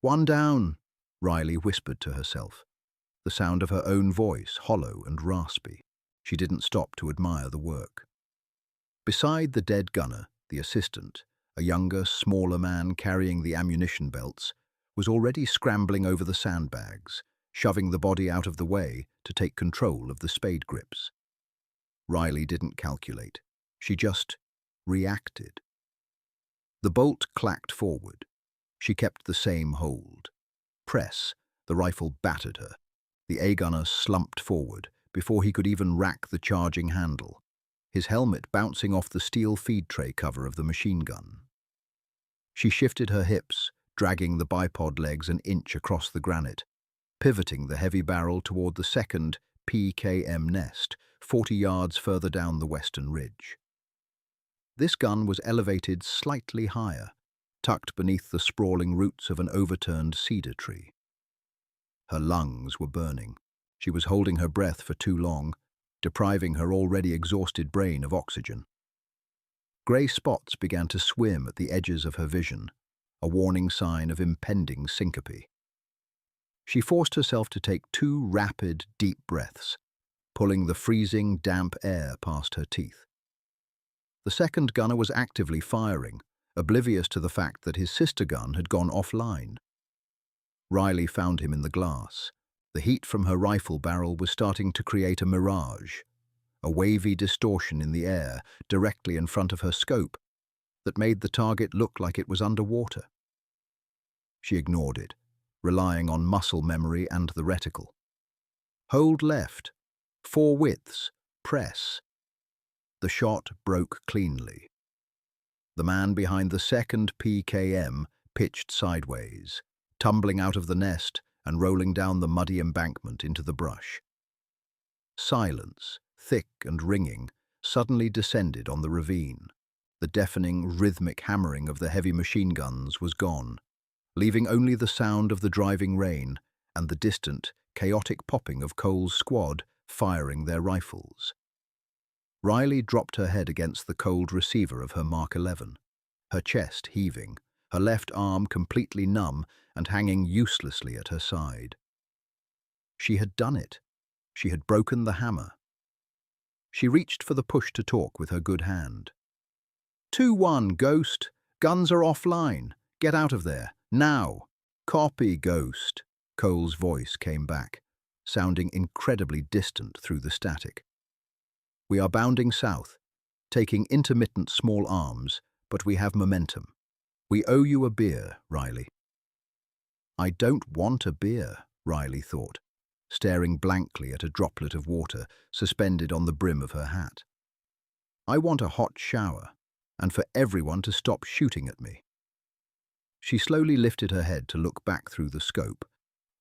"One down," Riley whispered to herself, the sound of her own voice hollow and raspy. She didn't stop to admire the work. Beside the dead gunner, the assistant, a younger, smaller man carrying the ammunition belts, was already scrambling over the sandbags, shoving the body out of the way to take control of the spade grips. Riley didn't calculate. She just reacted. The bolt clacked forward. She kept the same hold. Press, the rifle battered her. The A-gunner slumped forward before he could even rack the charging handle, his helmet bouncing off the steel feed tray cover of the machine gun. She shifted her hips, dragging the bipod legs an inch across the granite, pivoting the heavy barrel toward the second PKM nest, 40 yards further down the western ridge. This gun was elevated slightly higher, tucked beneath the sprawling roots of an overturned cedar tree. Her lungs were burning. She was holding her breath for too long, depriving her already exhausted brain of oxygen. Grey spots began to swim at the edges of her vision, a warning sign of impending syncope. She forced herself to take 2 rapid, deep breaths, pulling the freezing, damp air past her teeth. The second gunner was actively firing, oblivious to the fact that his sister gun had gone offline. Riley found him in the glass. The heat from her rifle barrel was starting to create a mirage, a wavy distortion in the air directly in front of her scope that made the target look like it was underwater. She ignored it, relying on muscle memory and the reticle. Hold left, 4 widths, press. The shot broke cleanly. The man behind the second PKM pitched sideways, tumbling out of the nest and rolling down the muddy embankment into the brush. Silence, thick and ringing, suddenly descended on the ravine. The deafening, rhythmic hammering of the heavy machine guns was gone, leaving only the sound of the driving rain and the distant, chaotic popping of Cole's squad firing their rifles. Riley dropped her head against the cold receiver of her Mark 11, her chest heaving, her left arm completely numb and hanging uselessly at her side. She had done it. She had broken the hammer. She reached for the push-to-talk with her good hand. 2-1, Ghost. Guns are offline. Get out of there. Now. Copy, Ghost. Cole's voice came back, sounding incredibly distant through the static. We are bounding south, taking intermittent small arms, but we have momentum. We owe you a beer, Riley. I don't want a beer, Riley thought. staring blankly at a droplet of water suspended on the brim of her hat. "I want a hot shower, and for everyone to stop shooting at me." She slowly lifted her head to look back through the scope,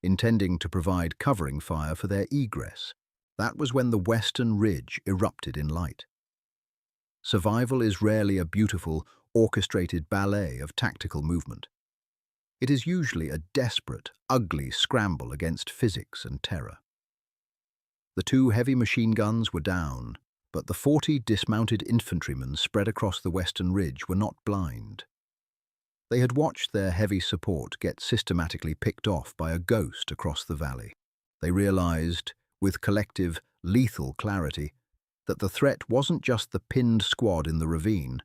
intending to provide covering fire for their egress. That was when the western ridge erupted in light. Survival is rarely a beautiful, orchestrated ballet of tactical movement. It is usually a desperate, ugly scramble against physics and terror. The 2 heavy machine guns were down, but the 40 dismounted infantrymen spread across the western ridge were not blind. They had watched their heavy support get systematically picked off by a ghost across the valley. They realized, with collective, lethal clarity, that the threat wasn't just the pinned squad in the ravine,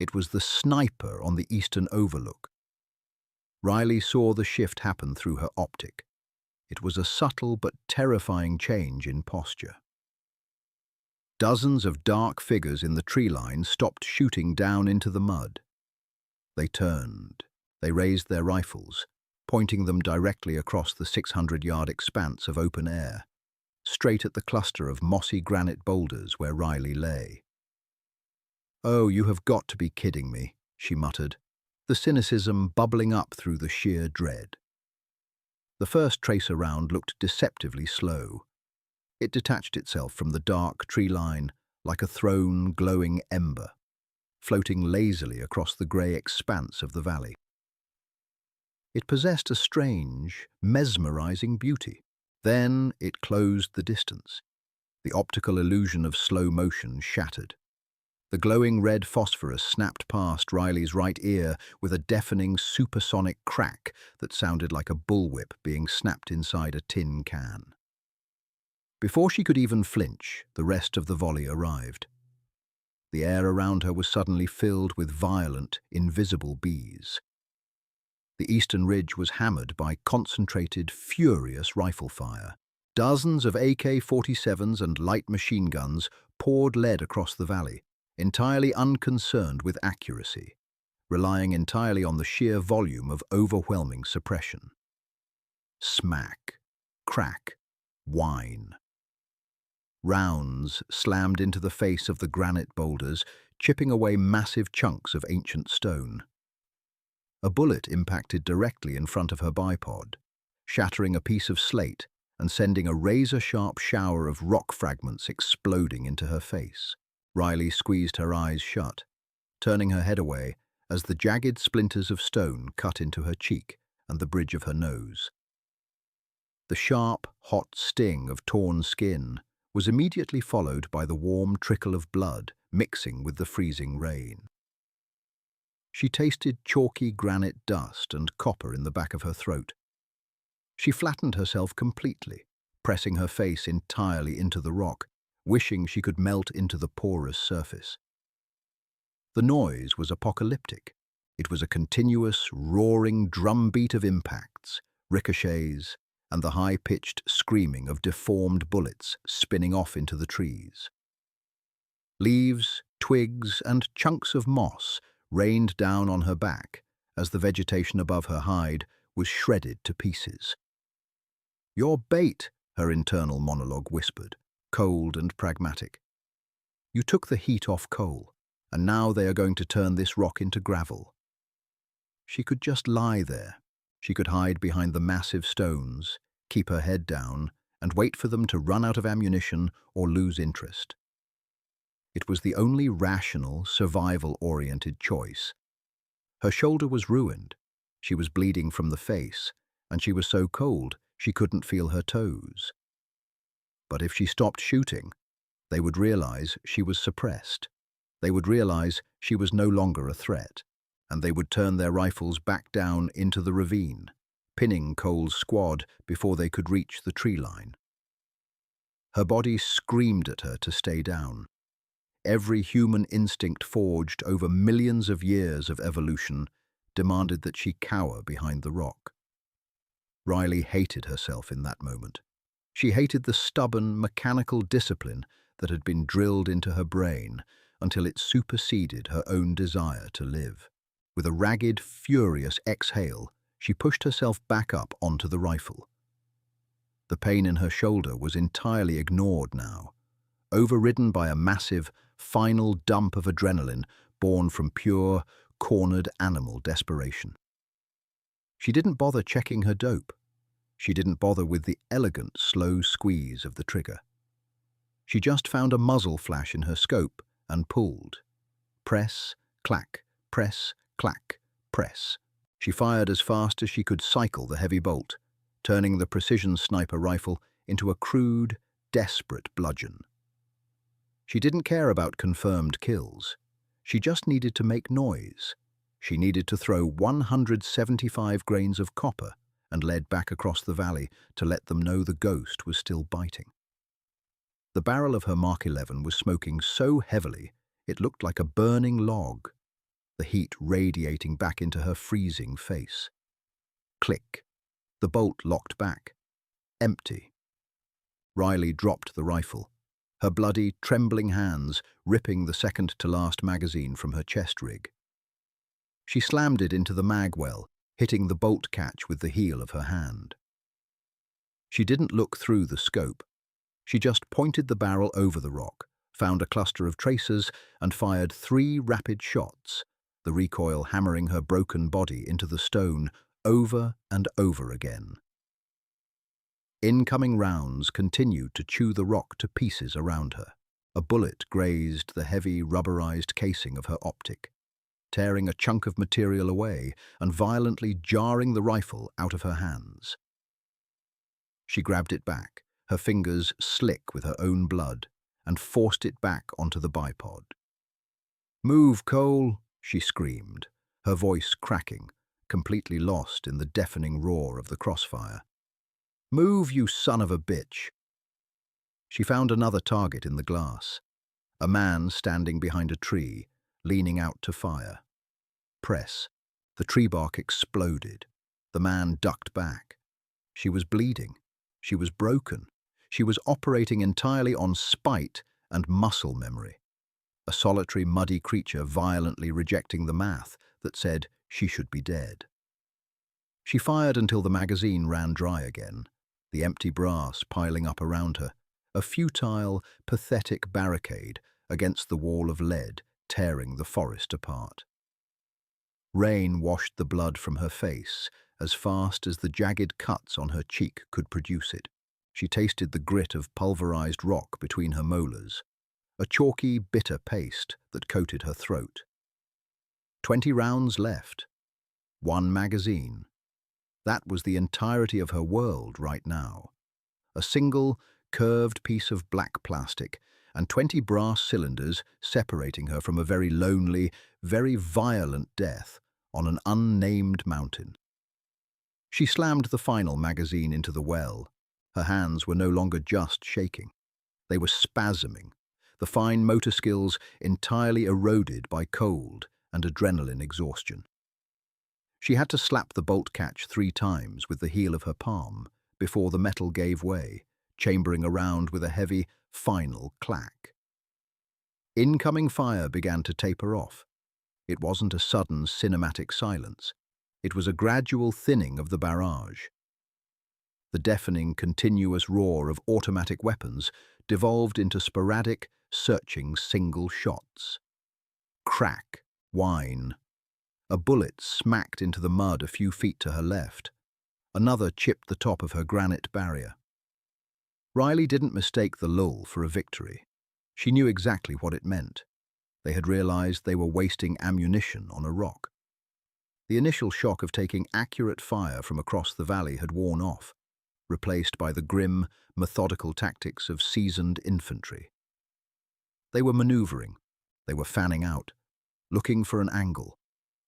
it was the sniper on the eastern overlook. Riley saw the shift happen through her optic. It was a subtle but terrifying change in posture. Dozens of dark figures in the tree line stopped shooting down into the mud. They turned. They raised their rifles, pointing them directly across the 600-yard expanse of open air, straight at the cluster of mossy granite boulders where Riley lay. "Oh, you have got to be kidding me," she muttered, the cynicism bubbling up through the sheer dread. The first tracer round looked deceptively slow. It detached itself from the dark tree line like a thrown, glowing ember, floating lazily across the grey expanse of the valley. It possessed a strange, mesmerizing beauty. Then it closed the distance. The optical illusion of slow motion shattered. The glowing red phosphorus snapped past Riley's right ear with a deafening supersonic crack that sounded like a bullwhip being snapped inside a tin can. Before she could even flinch, the rest of the volley arrived. The air around her was suddenly filled with violent, invisible bees. The eastern ridge was hammered by concentrated, furious rifle fire. Dozens of AK-47s and light machine guns poured lead across the valley, entirely unconcerned with accuracy, relying entirely on the sheer volume of overwhelming suppression. Smack, crack, whine. Rounds slammed into the face of the granite boulders, chipping away massive chunks of ancient stone. A bullet impacted directly in front of her bipod, shattering a piece of slate and sending a razor-sharp shower of rock fragments exploding into her face. Riley squeezed her eyes shut, turning her head away as the jagged splinters of stone cut into her cheek and the bridge of her nose. The sharp, hot sting of torn skin was immediately followed by the warm trickle of blood mixing with the freezing rain. She tasted chalky granite dust and copper in the back of her throat. She flattened herself completely, pressing her face entirely into the rock, wishing she could melt into the porous surface. The noise was apocalyptic. It was a continuous, roaring drumbeat of impacts, ricochets, and the high-pitched screaming of deformed bullets spinning off into the trees. Leaves, twigs, and chunks of moss rained down on her back as the vegetation above her hide was shredded to pieces. "Your bait," her internal monologue whispered, cold and pragmatic. "You took the heat off coal, and now they are going to turn this rock into gravel." She could just lie there. She could hide behind the massive stones, keep her head down, and wait for them to run out of ammunition or lose interest. It was the only rational, survival-oriented choice. Her shoulder was ruined. She was bleeding from the face, and she was so cold she couldn't feel her toes. But if she stopped shooting, they would realize she was suppressed. They would realize she was no longer a threat, and they would turn their rifles back down into the ravine, pinning Cole's squad before they could reach the tree line. Her body screamed at her to stay down. Every human instinct forged over millions of years of evolution demanded that she cower behind the rock. Riley hated herself in that moment. She hated the stubborn, mechanical discipline that had been drilled into her brain until it superseded her own desire to live. With a ragged, furious exhale, she pushed herself back up onto the rifle. The pain in her shoulder was entirely ignored now, overridden by a massive, final dump of adrenaline born from pure, cornered animal desperation. She didn't bother checking her dope. She didn't bother with the elegant, slow squeeze of the trigger. She just found a muzzle flash in her scope and pulled. Press, clack, press, clack, press. She fired as fast as she could cycle the heavy bolt, turning the precision sniper rifle into a crude, desperate bludgeon. She didn't care about confirmed kills. She just needed to make noise. She needed to throw 175 grains of copper and lead back across the valley to let them know the ghost was still biting. The barrel of her Mark 11 was smoking so heavily it looked like a burning log, the heat radiating back into her freezing face. Click. The bolt locked back. Empty. Riley dropped the rifle, her bloody, trembling hands ripping the second-to-last magazine from her chest rig. She slammed it into the mag well, hitting the bolt catch with the heel of her hand. She didn't look through the scope. She just pointed the barrel over the rock, found a cluster of tracers, and fired 3 rapid shots, the recoil hammering her broken body into the stone over and over again. Incoming rounds continued to chew the rock to pieces around her. A bullet grazed the heavy, rubberized casing of her optic, tearing a chunk of material away and violently jarring the rifle out of her hands. She grabbed it back, her fingers slick with her own blood, and forced it back onto the bipod. "Move, Cole," she screamed, her voice cracking, completely lost in the deafening roar of the crossfire. "Move, you son of a bitch." She found another target in the glass, a man standing behind a tree, leaning out to fire. Press. The tree bark exploded. The man ducked back. She was bleeding. She was broken. She was operating entirely on spite and muscle memory. A solitary, muddy creature violently rejecting the math that said she should be dead. She fired until the magazine ran dry again, the empty brass piling up around her, a futile, pathetic barricade against the wall of lead tearing the forest apart. Rain washed the blood from her face as fast as the jagged cuts on her cheek could produce it. She tasted the grit of pulverized rock between her molars, a chalky, bitter paste that coated her throat. 20 rounds left. 1 magazine. That was the entirety of her world right now. A single, curved piece of black plastic and 20 brass cylinders separating her from a very lonely, very violent death on an unnamed mountain. She slammed the final magazine into the well. Her hands were no longer just shaking. They were spasming, the fine motor skills entirely eroded by cold and adrenaline exhaustion. She had to slap the bolt catch 3 times with the heel of her palm before the metal gave way, chambering around with a heavy, final clack. Incoming fire began to taper off. It wasn't a sudden cinematic silence. It was a gradual thinning of the barrage. The deafening, continuous roar of automatic weapons devolved into sporadic, searching single shots. Crack, whine. A bullet smacked into the mud a few feet to her left. Another chipped the top of her granite barrier. Riley didn't mistake the lull for a victory. She knew exactly what it meant. They had realized they were wasting ammunition on a rock. The initial shock of taking accurate fire from across the valley had worn off, replaced by the grim, methodical tactics of seasoned infantry. They were maneuvering. They were fanning out, looking for an angle,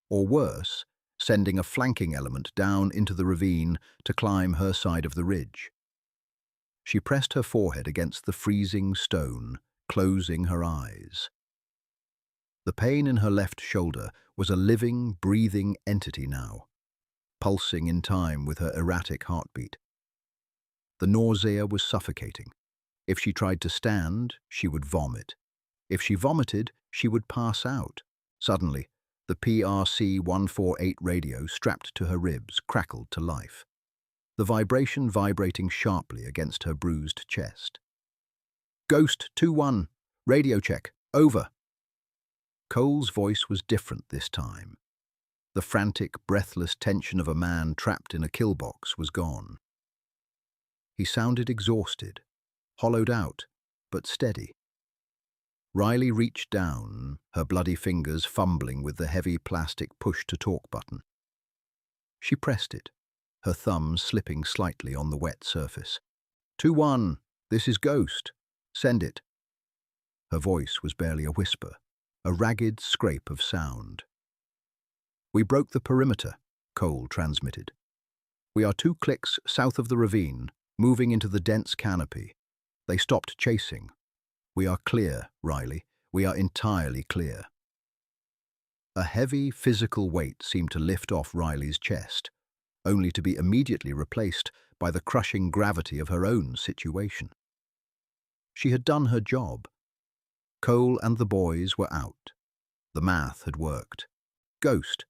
or worse, sending a flanking element down into the ravine to climb her side of the ridge. She pressed her forehead against the freezing stone, closing her eyes. The pain in her left shoulder was a living, breathing entity now, pulsing in time with her erratic heartbeat. The nausea was suffocating. If she tried to stand, she would vomit. If she vomited, she would pass out. Suddenly, the PRC-148 radio strapped to her ribs crackled to life. the vibration vibrating sharply against her bruised chest. "Ghost 2-1, radio check, over." Cole's voice was different this time. The frantic, breathless tension of a man trapped in a kill box was gone. He sounded exhausted, hollowed out, but steady. Riley reached down, her bloody fingers fumbling with the heavy plastic push-to-talk button. She pressed it, her thumbs slipping slightly on the wet surface. 2-1, this is Ghost. Send it." Her voice was barely a whisper, a ragged scrape of sound. "We broke the perimeter," Cole transmitted. "We are 2 clicks south of the ravine, moving into the dense canopy. They stopped chasing. We are clear, Riley. We are entirely clear." A heavy, physical weight seemed to lift off Riley's chest, only to be immediately replaced by the crushing gravity of her own situation. She had done her job. Cole and the boys were out. The math had worked. "Ghost,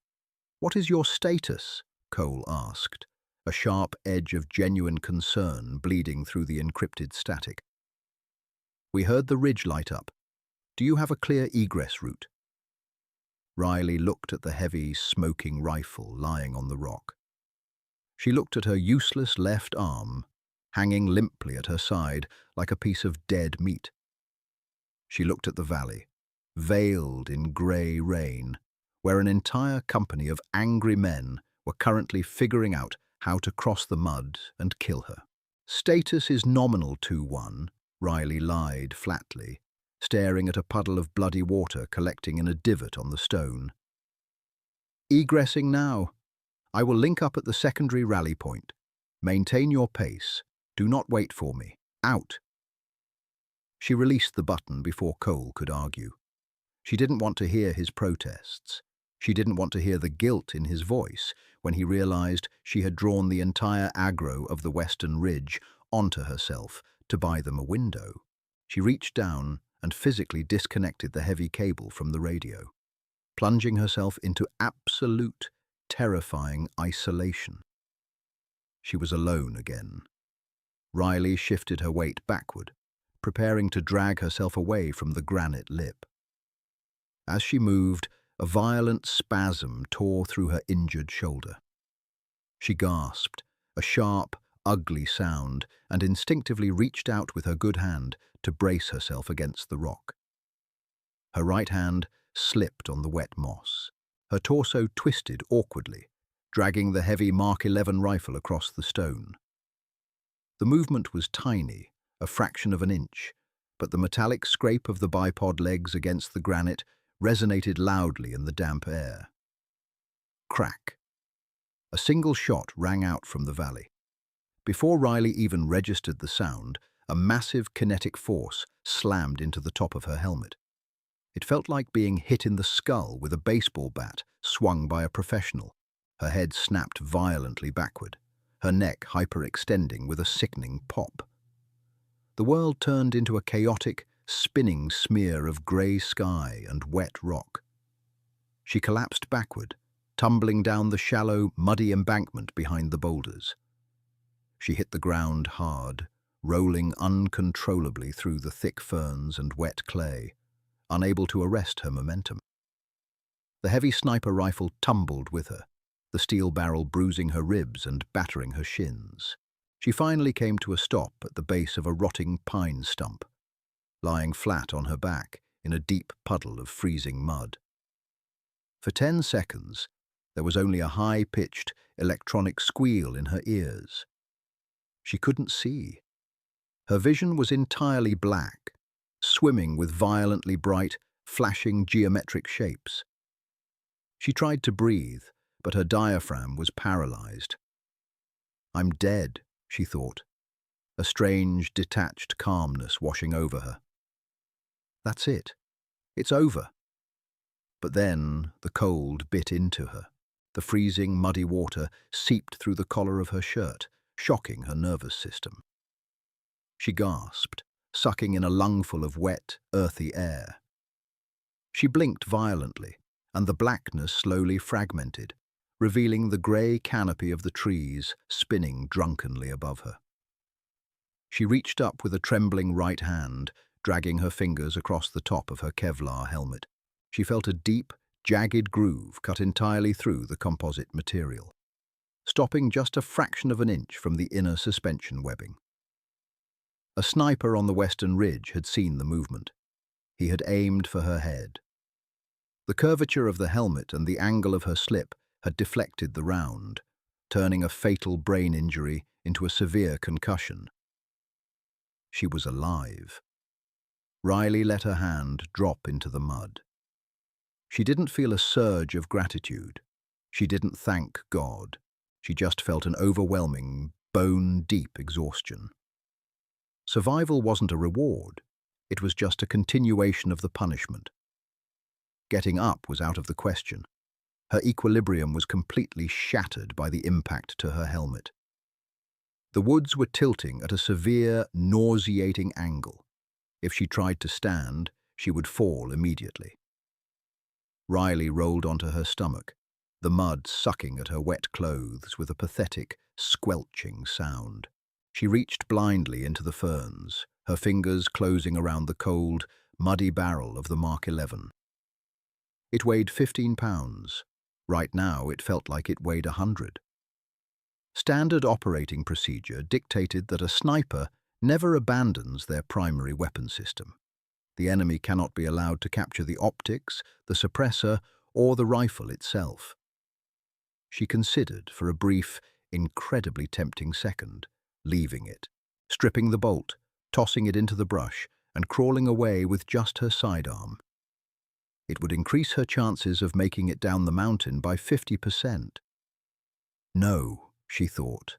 what is your status?" Cole asked, a sharp edge of genuine concern bleeding through the encrypted static. "We heard the ridge light up. Do you have a clear egress route?" Riley looked at the heavy, smoking rifle lying on the rock. She looked at her useless left arm, hanging limply at her side like a piece of dead meat. She looked at the valley, veiled in grey rain, where an entire company of angry men were currently figuring out how to cross the mud and kill her. "Status is nominal 2-1, Riley lied flatly, staring at a puddle of bloody water collecting in a divot on the stone. "Egressing now. I will link up at the secondary rally point. Maintain your pace. Do not wait for me. Out." She released the button before Cole could argue. She didn't want to hear his protests. She didn't want to hear the guilt in his voice when he realized she had drawn the entire aggro of the Western Ridge onto herself to buy them a window. She reached down and physically disconnected the heavy cable from the radio, plunging herself into absolute, terrifying isolation. She was alone again. Riley shifted her weight backward, preparing to drag herself away from the granite lip. As she moved, a violent spasm tore through her injured shoulder. She gasped, a sharp, ugly sound, and instinctively reached out with her good hand to brace herself against the rock. Her right hand slipped on the wet moss. Her torso twisted awkwardly, dragging the heavy Mark 11 rifle across the stone. The movement was tiny, a fraction of an inch, but the metallic scrape of the bipod legs against the granite resonated loudly in the damp air. Crack. A single shot rang out from the valley. Before Riley even registered the sound, a massive kinetic force slammed into the top of her helmet. It felt like being hit in the skull with a baseball bat swung by a professional. Her head snapped violently backward, her neck hyperextending with a sickening pop. The world turned into a chaotic, spinning smear of grey sky and wet rock. She collapsed backward, tumbling down the shallow, muddy embankment behind the boulders. She hit the ground hard, rolling uncontrollably through the thick ferns and wet clay, unable to arrest her momentum. The heavy sniper rifle tumbled with her, the steel barrel bruising her ribs and battering her shins. She finally came to a stop at the base of a rotting pine stump, lying flat on her back in a deep puddle of freezing mud. For 10 seconds, there was only a high-pitched electronic squeal in her ears. She couldn't see. Her vision was entirely black, swimming with violently bright, flashing geometric shapes. She tried to breathe, but her diaphragm was paralyzed. "I'm dead," she thought, a strange, detached calmness washing over her. "That's it. It's over." But then the cold bit into her. The freezing, muddy water seeped through the collar of her shirt, shocking her nervous system. She gasped, sucking in a lungful of wet, earthy air. She blinked violently, and the blackness slowly fragmented, revealing the grey canopy of the trees spinning drunkenly above her. She reached up with a trembling right hand, dragging her fingers across the top of her Kevlar helmet. She felt a deep, jagged groove cut entirely through the composite material, stopping just a fraction of an inch from the inner suspension webbing. A sniper on the western ridge had seen the movement. He had aimed for her head. The curvature of the helmet and the angle of her slip had deflected the round, turning a fatal brain injury into a severe concussion. She was alive. Riley let her hand drop into the mud. She didn't feel a surge of gratitude. She didn't thank God. She just felt an overwhelming, bone-deep exhaustion. Survival wasn't a reward. It was just a continuation of the punishment. Getting up was out of the question. Her equilibrium was completely shattered by the impact to her helmet. The woods were tilting at a severe, nauseating angle. If she tried to stand, she would fall immediately. Riley rolled onto her stomach, the mud sucking at her wet clothes with a pathetic, squelching sound. She reached blindly into the ferns, her fingers closing around the cold, muddy barrel of the Mark 11. It weighed 15 pounds. Right now, it felt like it weighed 100. Standard operating procedure dictated that a sniper never abandons their primary weapon system. The enemy cannot be allowed to capture the optics, the suppressor, or the rifle itself. She considered for a brief, incredibly tempting second, leaving it, stripping the bolt, tossing it into the brush, and crawling away with just her sidearm. It would increase her chances of making it down the mountain by 50%. No, she thought,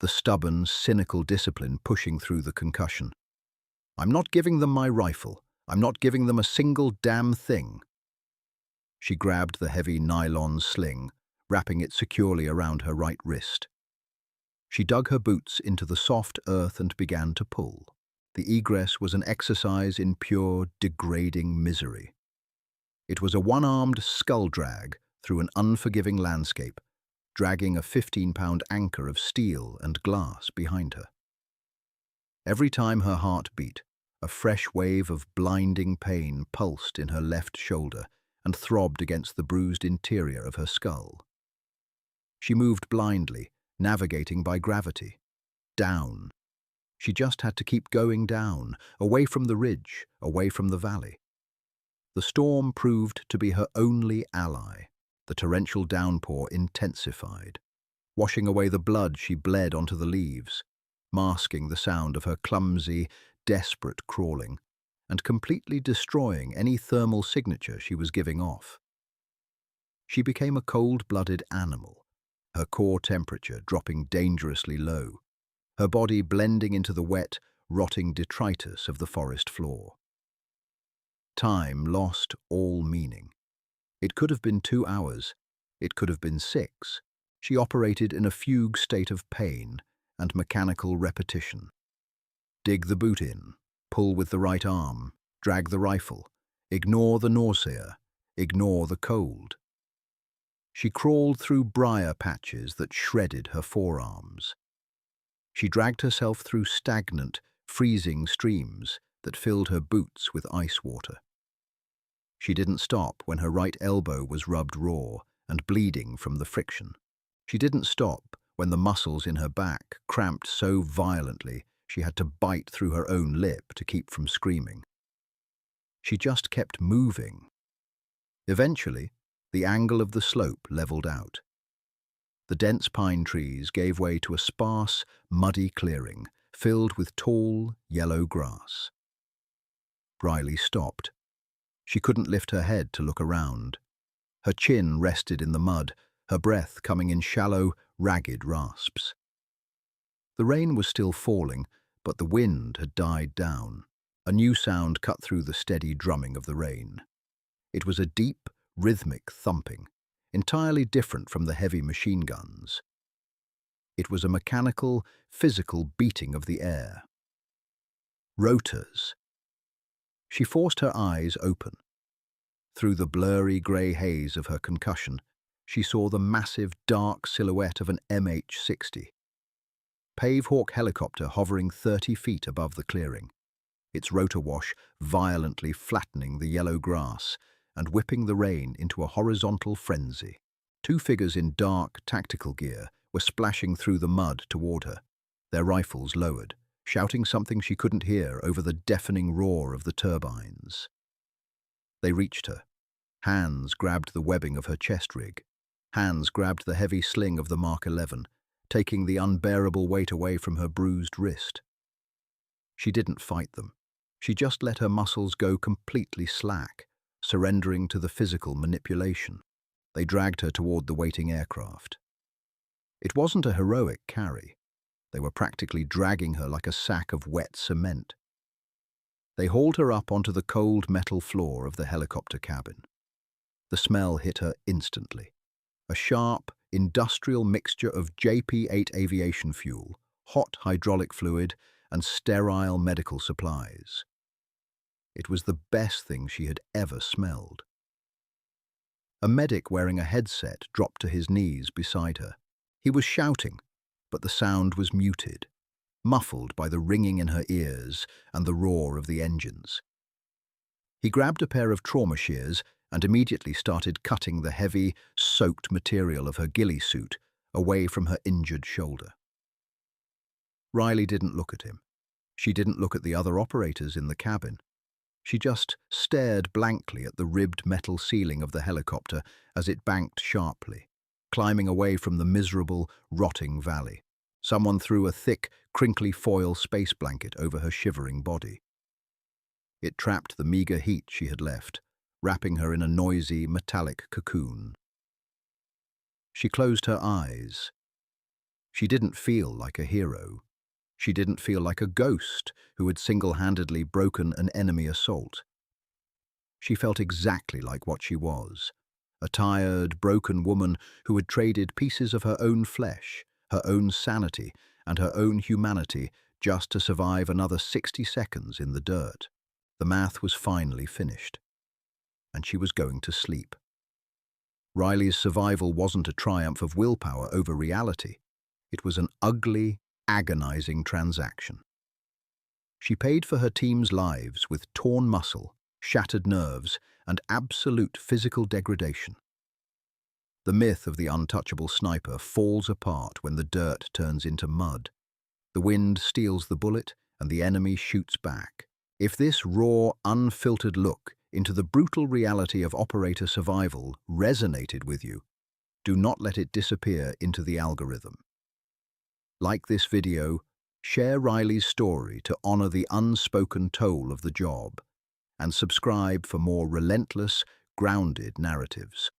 the stubborn, cynical discipline pushing through the concussion. I'm not giving them my rifle. I'm not giving them a single damn thing. She grabbed the heavy nylon sling, wrapping it securely around her right wrist. She dug her boots into the soft earth and began to pull. The egress was an exercise in pure, degrading misery. It was a one-armed skull drag through an unforgiving landscape, dragging a 15-pound anchor of steel and glass behind her. Every time her heart beat, a fresh wave of blinding pain pulsed in her left shoulder and throbbed against the bruised interior of her skull. She moved blindly, navigating by gravity. Down. She just had to keep going down, away from the ridge, away from the valley. The storm proved to be her only ally. The torrential downpour intensified, washing away the blood she bled onto the leaves, masking the sound of her clumsy, desperate crawling, and completely destroying any thermal signature she was giving off. She became a cold-blooded animal, her core temperature dropping dangerously low, her body blending into the wet, rotting detritus of the forest floor. Time lost all meaning. It could have been 2 hours. It could have been 6. She operated in a fugue state of pain and mechanical repetition. Dig the boot in, pull with the right arm, drag the rifle, ignore the nausea, ignore the cold. She crawled through briar patches that shredded her forearms. She dragged herself through stagnant, freezing streams that filled her boots with ice water. She didn't stop when her right elbow was rubbed raw and bleeding from the friction. She didn't stop when the muscles in her back cramped so violently she had to bite through her own lip to keep from screaming. She just kept moving. Eventually, the angle of the slope leveled out. The dense pine trees gave way to a sparse, muddy clearing filled with tall, yellow grass. Riley stopped. She couldn't lift her head to look around. Her chin rested in the mud, her breath coming in shallow, ragged rasps. The rain was still falling, but the wind had died down. A new sound cut through the steady drumming of the rain. It was a deep, rhythmic thumping, entirely different from the heavy machine guns. It was a mechanical, physical beating of the air. Rotors. She forced her eyes open. Through the blurry grey haze of her concussion, She saw the massive, dark silhouette of an MH-60 Pavehawk helicopter hovering 30 feet above the clearing, its rotor wash violently flattening the yellow grass and whipping the rain into a horizontal frenzy. Two figures in dark, tactical gear were splashing through the mud toward her, their rifles lowered, shouting something she couldn't hear over the deafening roar of the turbines. They reached her. Hands grabbed the webbing of her chest rig. Hands grabbed the heavy sling of the Mark 11, taking the unbearable weight away from her bruised wrist. She didn't fight them. She just let her muscles go completely slack, surrendering to the physical manipulation. They dragged her toward the waiting aircraft. It wasn't a heroic carry. They were practically dragging her like a sack of wet cement. They hauled her up onto the cold metal floor of the helicopter cabin. The smell hit her instantly. A sharp, industrial mixture of JP-8 aviation fuel, hot hydraulic fluid, and sterile medical supplies. It was the best thing she had ever smelled. A medic wearing a headset dropped to his knees beside her. He was shouting, but the sound was muted, muffled by the ringing in her ears and the roar of the engines. He grabbed a pair of trauma shears and immediately started cutting the heavy, soaked material of her ghillie suit away from her injured shoulder. Riley didn't look at him. She didn't look at the other operators in the cabin. She just stared blankly at the ribbed metal ceiling of the helicopter as it banked sharply, climbing away from the miserable, rotting valley. Someone threw a thick, crinkly foil space blanket over her shivering body. It trapped the meager heat she had left, wrapping her in a noisy, metallic cocoon. She closed her eyes. She didn't feel like a hero. She didn't feel like a ghost who had single-handedly broken an enemy assault. She felt exactly like what she was, a tired, broken woman who had traded pieces of her own flesh, her own sanity, and her own humanity just to survive another 60 seconds in the dirt. The math was finally finished, and she was going to sleep. Riley's survival wasn't a triumph of willpower over reality. It was an ugly, agonizing transaction. She paid for her team's lives with torn muscle, shattered nerves, and absolute physical degradation. The myth of the untouchable sniper falls apart when the dirt turns into mud. The wind steals the bullet, and the enemy shoots back. If this raw, unfiltered look into the brutal reality of operator survival resonated with you, do not let it disappear into the algorithm. Like this video, share Riley's story to honor the unspoken toll of the job, and subscribe for more relentless, grounded narratives.